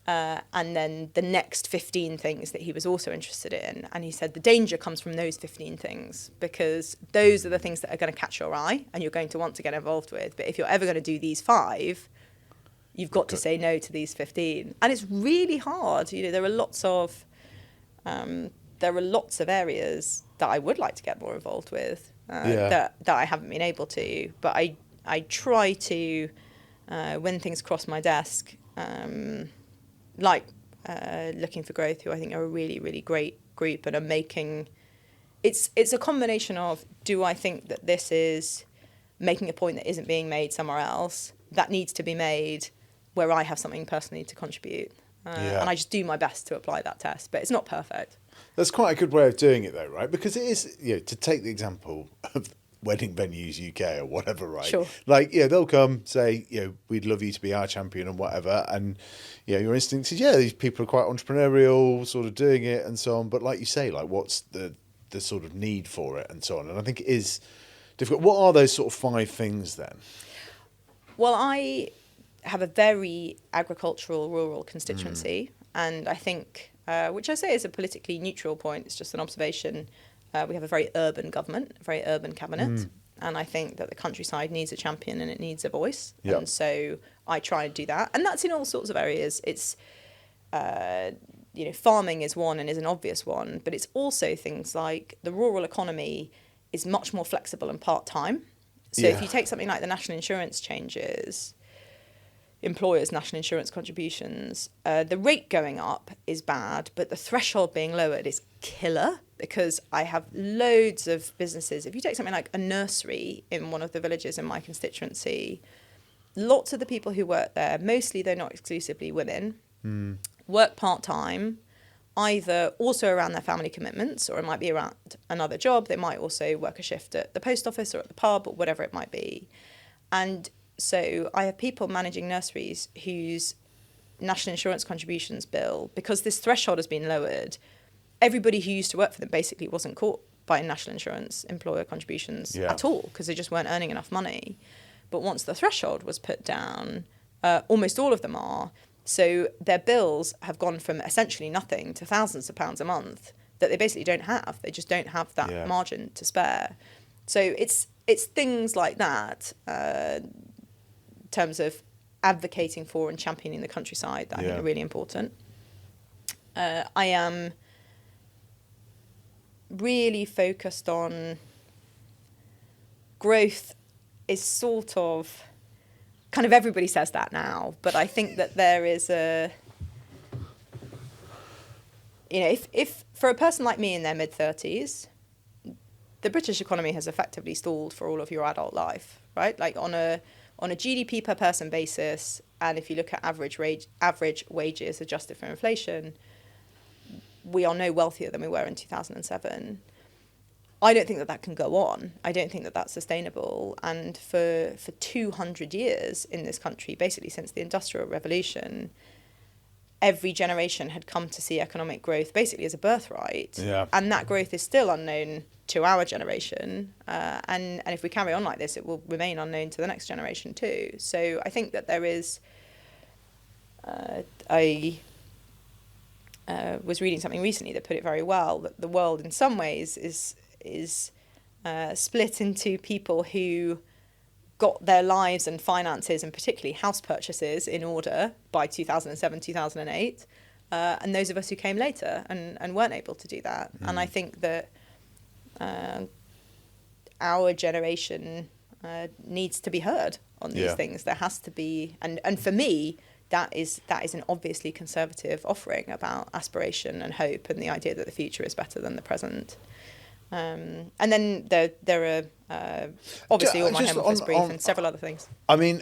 and then the next 15 things that he was also interested in. And he said the danger comes from those 15 things, because those are the things that are going to catch your eye and you're going to want to get involved with. But if you're ever going to do these 5, you've got to say no to these 15. And it's really hard. You know, there are lots of areas that I would like to get more involved with that I haven't been able to. But I try to, when things cross my desk, like Looking for Growth, who I think are a really, really great group and are making... It's a combination of, do I think that this is making a point that isn't being made somewhere else, that needs to be made where I have something personally to contribute. And I just do my best to apply that test, but it's not perfect. That's quite a good way of doing it though, right? Because it is, you know, to take the example of Wedding Venues UK or whatever, right? Sure. Like, they'll come say, we'd love you to be our champion and whatever. And, your instinct is, these people are quite entrepreneurial, sort of doing it and so on. But like you say, like, what's the sort of need for it and so on? And I think it is difficult. What are those sort of 5 things then? Well, I have a very agricultural, rural constituency. And I think, which I say is a politically neutral point, it's just an observation. We have a very urban government, a very urban cabinet. And I think that the countryside needs a champion and it needs a voice. Yep. And so I try to do that. And that's in all sorts of areas. It's, farming is one and is an obvious one. But it's also things like the rural economy is much more flexible and part-time. So if you take something like the national insurance changes, employers' national insurance contributions, the rate going up is bad, but the threshold being lowered is killer, because I have loads of businesses. If you take something like a nursery in one of the villages in my constituency, lots of the people who work there, mostly they're not exclusively women, work part-time, either also around their family commitments, or it might be around another job. They might also work a shift at the post office or at the pub or whatever it might be. And so I have people managing nurseries whose national insurance contributions bill, because this threshold has been lowered, everybody who used to work for them basically wasn't caught by national insurance employer contributions at all, because they just weren't earning enough money. But once the threshold was put down, almost all of them are. So their bills have gone from essentially nothing to thousands of pounds a month that they basically don't have. They just don't have that margin to spare. So it's things like that, in terms of advocating for and championing the countryside, that I think are really important. I am really focused on growth. Is sort of kind of everybody says that now, but I think that there is if for a person like me in their mid-30s, the British economy has effectively stalled for all of your adult life, right? Like on a GDP per person basis, and if you look at average wages adjusted for inflation, we are no wealthier than we were in 2007. I don't think that can go on. I don't think that that's sustainable. And for 200 years in this country, basically since the Industrial Revolution, every generation had come to see economic growth basically as a birthright. Yeah. And that growth is still unknown to our generation. And if we carry on like this, it will remain unknown to the next generation too. So I think that there is... I was reading something recently that put it very well, that the world in some ways is split into people who got their lives and finances, and particularly house purchases, in order by 2007, 2008, and those of us who came later and weren't able to do that. And I think that our generation needs to be heard on these things. There has to be, and for me, that is an obviously conservative offering about aspiration and hope and the idea that the future is better than the present. And then there are obviously all my Home Office brief and several other things. I mean,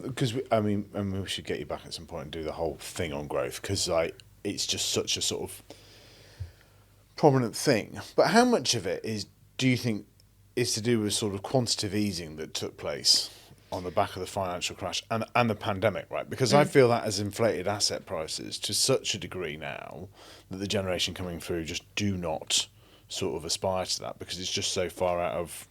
because we should get you back at some point and do the whole thing on growth, because it's just such a sort of prominent thing. But how much of it do you think is to do with sort of quantitative easing that took place on the back of the financial crash and the pandemic, right? Because I feel that has inflated asset prices to such a degree now that the generation coming through just do not sort of aspire to that, because it's just so far out of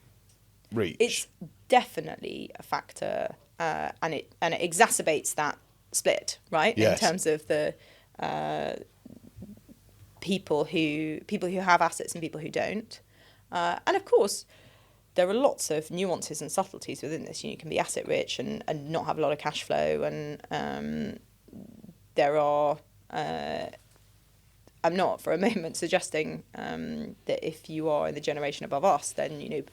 reach. It's definitely a factor, and it exacerbates that split, right? Yes. In terms of the people who have assets and people who don't, and of course there are lots of nuances and subtleties within this. You can be asset rich and not have a lot of cash flow, and there are. I'm not for a moment suggesting that if you are in the generation above us, then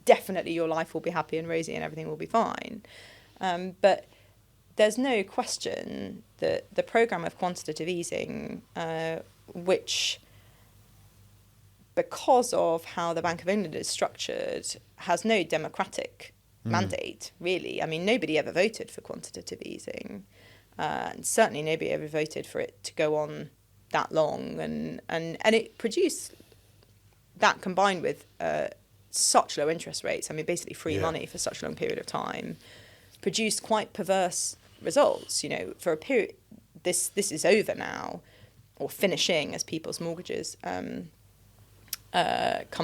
definitely your life will be happy and rosy and everything will be fine. But there's no question that the programme of quantitative easing, which, because of how the Bank of England is structured, has no democratic mandate, really. I mean, nobody ever voted for quantitative easing. And certainly nobody ever voted for it to go on that long. And it produced that, combined with such low interest rates, I mean, basically free Yeah. money for such a long period of time, produced quite perverse results. You know, for a period, this is over now, or finishing as people's mortgages come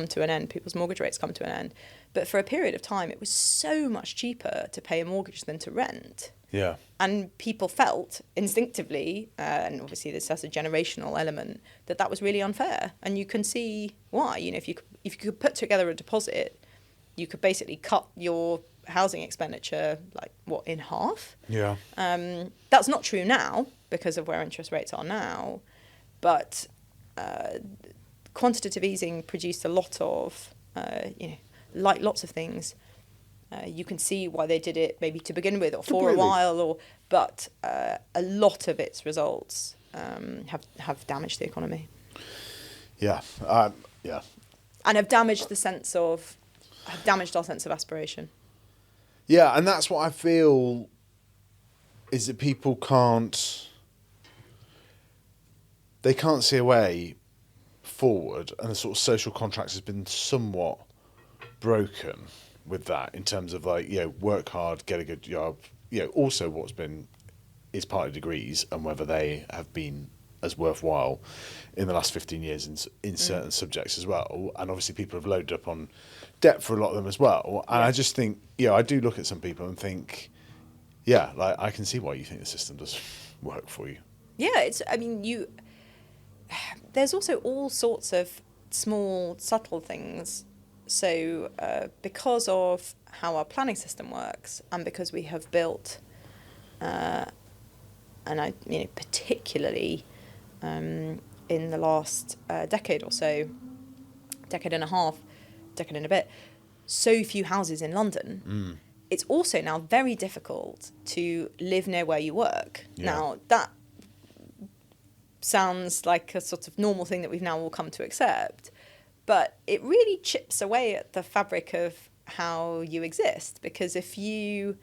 to an end, people's mortgage rates come to an end. But for a period of time, it was so much cheaper to pay a mortgage than to rent. Yeah. And people felt instinctively, and obviously this has a generational element, that was really unfair. And you can see why. You know, if you could put together a deposit, you could basically cut your housing expenditure in half. Yeah. That's not true now because of where interest rates are now, but quantitative easing produced a lot of, like lots of things. You can see why they did it maybe to begin with or for Completely. a while, but a lot of its results have damaged the economy. Yeah. Yeah. And have damaged our sense of aspiration. Yeah, and that's what I feel is that people can't see a way forward, and the sort of social contract has been somewhat broken with that in terms of work hard, get a good job. Also what's been is partly degrees and whether they have been as worthwhile in the last 15 years in certain subjects as well. And obviously people have loaded up on debt for a lot of them as well. And I just think, I do look at some people and think, I can see why you think the system does work for you. Yeah, there's also all sorts of small, subtle things. So because of how our planning system works, and because we have built, particularly in the last decade or so, decade and a half, decade and a bit, so few houses in London, it's also now very difficult to live near where you work. Yeah. Now, that sounds like a sort of normal thing that we've now all come to accept, but it really chips away at the fabric of how you exist, because if you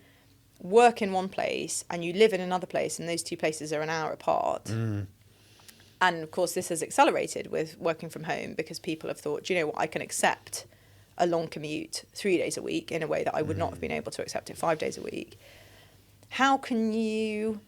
work in one place and you live in another place and those two places are an hour apart, and of course this has accelerated with working from home because people have thought, I can accept a long commute 3 days a week in a way that I would not have been able to accept it 5 days a week. How can you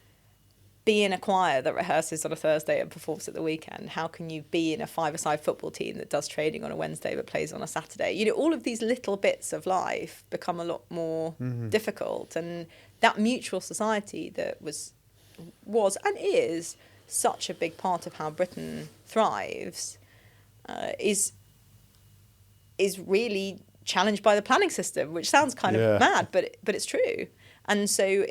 be in a choir that rehearses on a Thursday and performs at the weekend? How can you be in a five-a-side football team that does training on a Wednesday but plays on a Saturday? All of these little bits of life become a lot more difficult. And that mutual society that was and is such a big part of how Britain thrives is really challenged by the planning system, which sounds kind of mad, but it's true. And so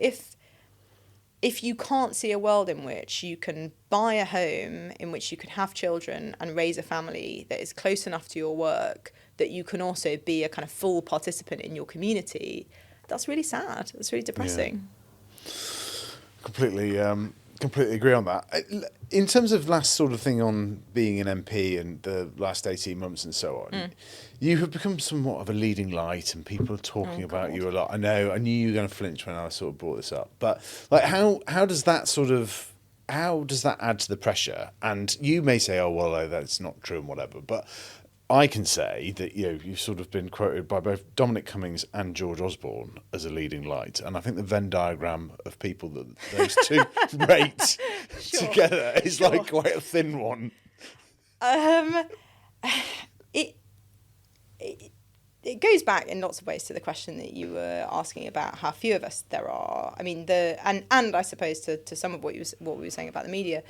if you can't see a world in which you can buy a home, in which you can have children and raise a family that is close enough to your work, that you can also be a kind of full participant in your community, that's really sad. That's really depressing. Yeah. Completely agree on that. In terms of last sort of thing on being an MP and the last 18 months and so on, you have become somewhat of a leading light and people are talking about you a lot. I know, I knew you were going to flinch when I sort of brought this up. But how does that add to the pressure? And you may say, oh, well, that's not true and whatever. But I can say that you've sort of been quoted by both Dominic Cummings and George Osborne as a leading light, and I think the Venn diagram of people that those two rate together is quite a thin one. It goes back in lots of ways to the question that you were asking about how few of us there are. I mean, and I suppose to some of what we were saying about the media.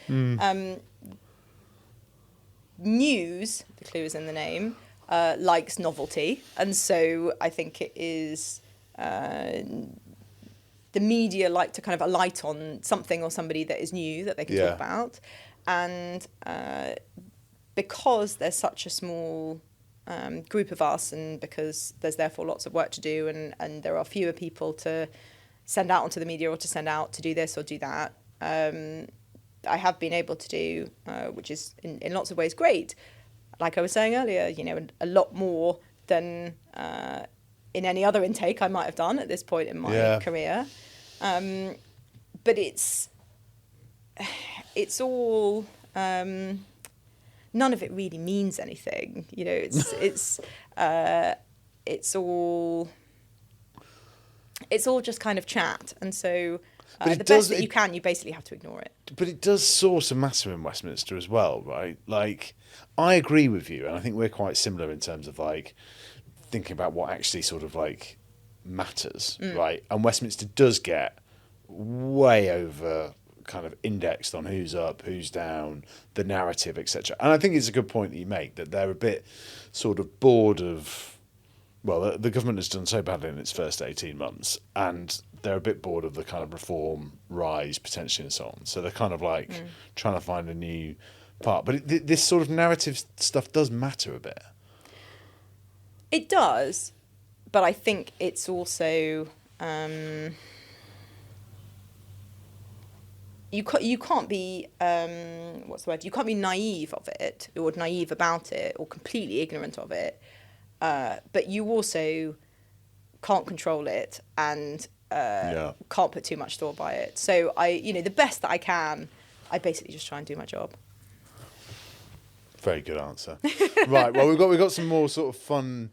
News, the clue is in the name, likes novelty, and so I think it is the media like to kind of alight on something or somebody that is new that they can talk about, and because there's such a small group of us, and because there's therefore lots of work to do, and there are fewer people to send out onto the media or to send out to do this or do that. I have been able to do, which is in lots of ways great. Like I was saying earlier, a lot more than in any other intake I might have done at this point in my career. But it's all, none of it really means anything. it's all just kind of chat, and so the best that you can, you basically have to ignore it. But it does sort of matter in Westminster as well, right? Like, I agree with you, and I think we're quite similar in terms of like thinking about what actually sort of like matters, right? And Westminster does get way over kind of indexed on who's up, who's down, the narrative, etc. And I think it's a good point that you make, that they're a bit sort of bored of, well, the government has done so badly in its first 18 months, and they're a bit bored of the kind of reform, rise, potentially, and so on. So they're kind of like trying to find a new part. But this sort of narrative stuff does matter a bit. It does, but I think it's also you can't be what's the word? You can't be naive of it, or naive about it, or completely ignorant of it. But you also can't control it, and can't put too much thought by it. So the best that I can, I basically just try and do my job. Very good answer. Right. Well, we've got some more sort of fun,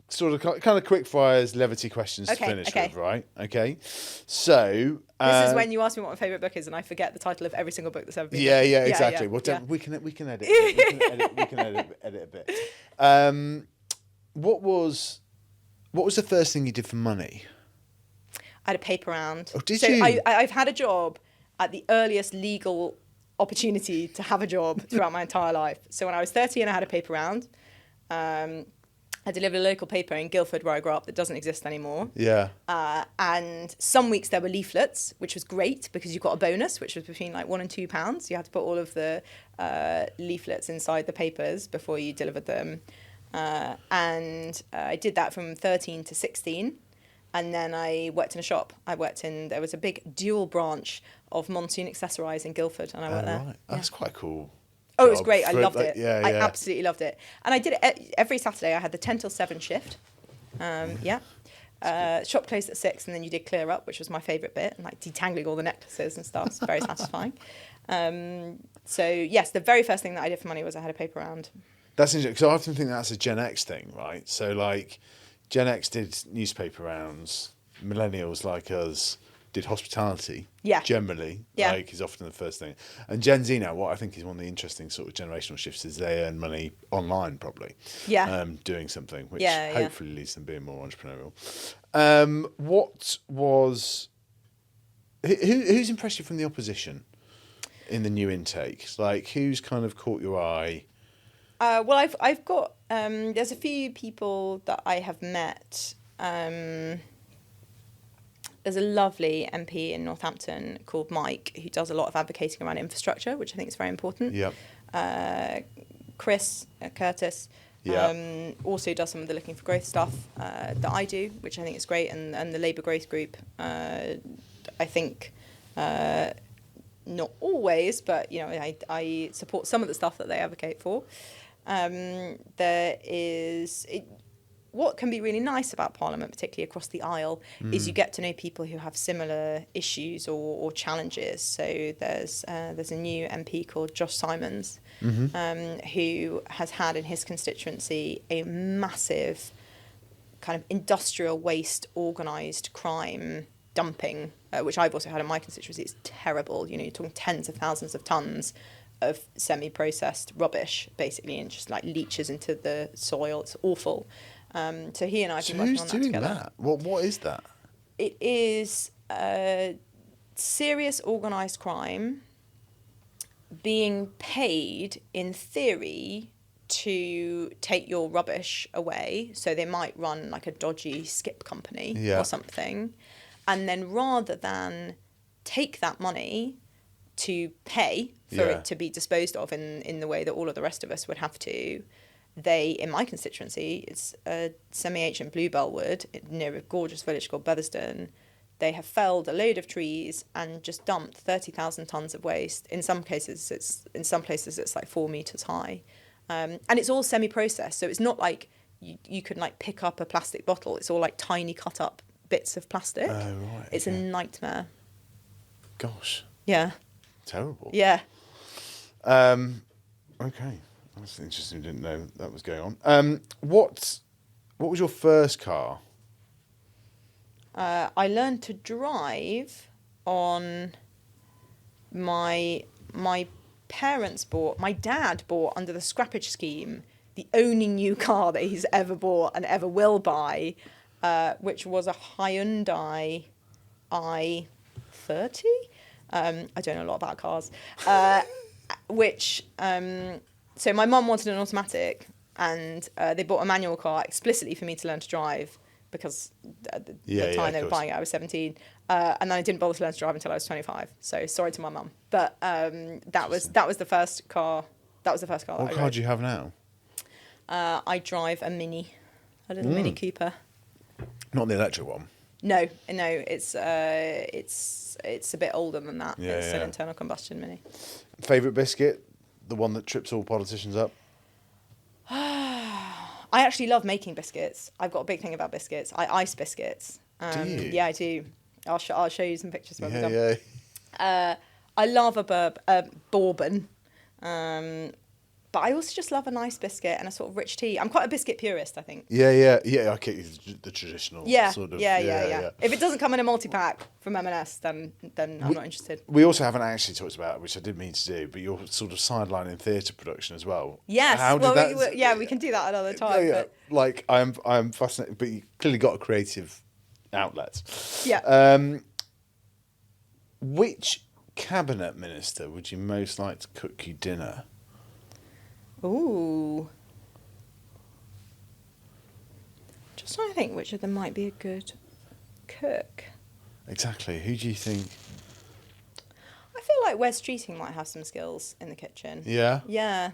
sort of kind of quick fires, levity questions to finish with. Right. Okay. So this is when you ask me what my favourite book is, and I forget the title of every single book that's ever been written. Yeah, exactly. We can edit. We can edit a bit. What was the first thing you did for money? I had a paper round. Oh, did you? I've had a job at the earliest legal opportunity to have a job throughout my entire life. So when I was 13, I had a paper round. I delivered a local paper in Guildford, where I grew up, that doesn't exist anymore. Yeah. And some weeks there were leaflets, which was great because you got a bonus, which was between like £1 and £2. You had to put all of the leaflets inside the papers before you delivered them. And I did that from 13 to 16. And then I worked in a shop. There was a big dual branch of Monsoon Accessorise in Guildford, and I worked there. Right. That's quite cool. Oh, it was great. I loved it. Yeah, I absolutely loved it. And I did it every Saturday. I had the 10 till 7 shift. Shop closed at 6, and then you did clear up, which was my favourite bit, and like detangling all the necklaces and stuff. It's very satisfying. So yes, the very first thing that I did for money was I had a paper round. That's interesting, because I often think that's a Gen X thing, right? So like Gen X did newspaper rounds, millennials like us did hospitality. Yeah. Generally, like, is often the first thing. And Gen Z now, what I think is one of the interesting sort of generational shifts is they earn money online, probably. Yeah. Doing something, which hopefully leads them being more entrepreneurial. Who's impressed you from the opposition in the new intake? Like, who's kind of caught your eye? Well, I've got there's a few people that I have met. There's a lovely MP in Northampton called Mike, who does a lot of advocating around infrastructure, which I think is very important. Yep. Chris Curtis also does some of the Looking for Growth stuff that I do, which I think is great. And the Labour Growth Group, I think, not always, but I support some of the stuff that they advocate for. What can be really nice about Parliament, particularly across the aisle, is you get to know people who have similar issues or challenges. So there's a new MP called Josh Simons, who has had in his constituency a massive kind of industrial waste, organised crime dumping, which I've also had in my constituency. It's terrible. You're talking tens of thousands of tonnes of semi-processed rubbish, basically, and just like leaches into the soil. It's awful. So he and I have been working on that together. Who's doing that? What is that? It is serious organised crime being paid, in theory, to take your rubbish away. So they might run like a dodgy skip company or something. And then rather than take that money to pay for it to be disposed of in the way that all of the rest of us would have to, they, in my constituency, it's a semi-ancient bluebell wood near a gorgeous village called Bethersden. They have felled a load of trees and just dumped 30,000 tonnes of waste. In some places, it's like 4 metres high. And it's all semi-processed, so it's not like you can like pick up a plastic bottle. It's all like tiny cut up bits of plastic. Oh, right. It's a nightmare. Gosh. Yeah. Terrible. Yeah. Okay. That's interesting. Didn't know that was going on. What What was your first car? I learned to drive on my dad bought under the scrappage scheme the only new car that he's ever bought and ever will buy, which was a Hyundai i30. I don't know a lot about cars. So my mum wanted an automatic, and they bought a manual car explicitly for me to learn to drive, because at the time they were buying it, I was 17. And then I didn't bother to learn to drive until I was 25. So sorry to my mum. But that was the first car. That was the first car. What car do you have now? I drive a Mini, a little Mini Cooper. Not the electric one. No, it's a bit older than that. Yeah, it's an internal combustion Mini. Favourite biscuit? The one that trips all politicians up? I actually love making biscuits. I've got a big thing about biscuits. I ice biscuits. Do you? Yeah, I do. I'll show you some pictures when we're done. Yeah. I love a bourbon, but I also just love a nice biscuit and a sort of rich tea. I'm quite a biscuit purist, I think. Yeah. Okay, the traditional sort of. Yeah. If it doesn't come in a multi-pack from M&S, then I'm not interested. We also haven't actually talked about, which I did mean to do, but you're sort of sidelining theatre production as well. Yes. How did that? We can do that another time. Yeah. But... Like I'm fascinated, but you clearly got a creative outlet. Yeah. Which cabinet minister would you most like to cook you dinner? Ooh. Just trying to think which of them might be a good cook. Exactly. Who do you think? I feel like Wes Streeting might have some skills in the kitchen. Yeah? Yeah.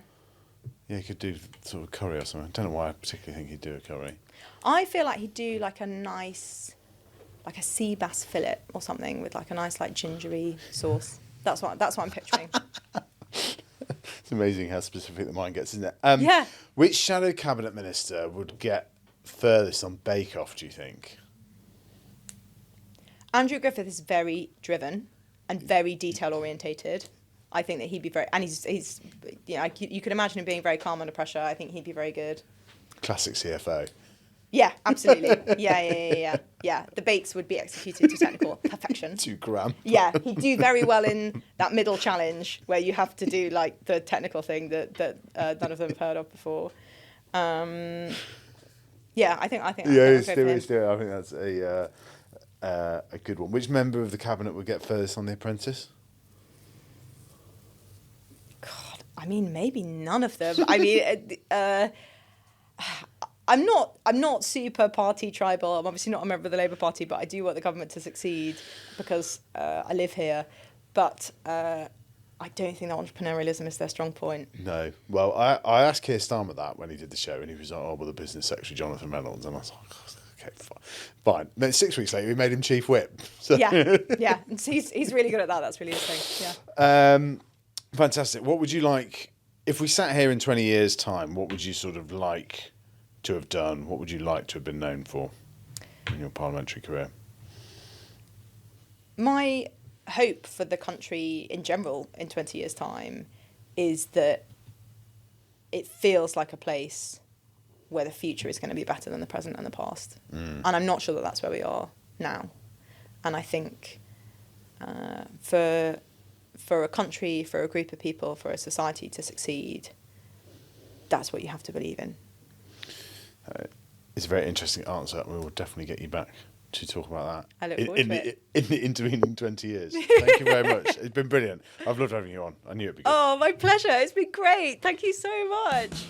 Yeah, he could do sort of curry or something. I don't know why I particularly think he'd do a curry. I feel like he'd do like a nice, like a sea bass fillet or something with like a nice like gingery sauce. That's what I'm picturing. It's amazing how specific the mind gets, isn't it? Yeah. Which shadow cabinet minister would get furthest on Bake Off, do you think? Andrew Griffith is very driven and very detail orientated. I think that he'd be very, and he's you know, you could imagine him being very calm under pressure. I think he'd be very good. Classic CFO. Yeah, absolutely. Yeah. The bakes would be executed to technical perfection. 2 gram. Yeah, he'd do very well in that middle challenge where you have to do like the technical thing that none of them have heard of before. Yeah, I think. Yeah, it's do. I think that's a good one. Which member of the cabinet would get furthest on The Apprentice? God, I mean, maybe none of them. I mean, I'm not super party tribal. I'm obviously not a member of the Labour Party, but I do want the government to succeed because I live here. But I don't think that entrepreneurialism is their strong point. No. Well, I asked Keir Starmer that when he did the show, and he was like, "Oh, well, the business secretary, Jonathan Reynolds," and I was like, "Okay, fine." Then 6 weeks later, we made him chief whip. So. Yeah. He's really good at that. That's really his thing. Yeah. Fantastic. What would you like if we sat here in 20 years' time? What would you sort of like to have done? What would you like to have been known for in your parliamentary career? My hope for the country in general in 20 years' time is that it feels like a place where the future is going to be better than the present and the past. And I'm not sure that that's where we are now. And I think for a country, for a group of people, for a society to succeed, that's what you have to believe in. It's a very interesting answer, and we will definitely get you back to talk about that. I look forward to it. In the intervening 20 years. Thank you very much. It's been brilliant. I've loved having you on. I knew it'd be good. Oh, my pleasure. It's been great. Thank you so much.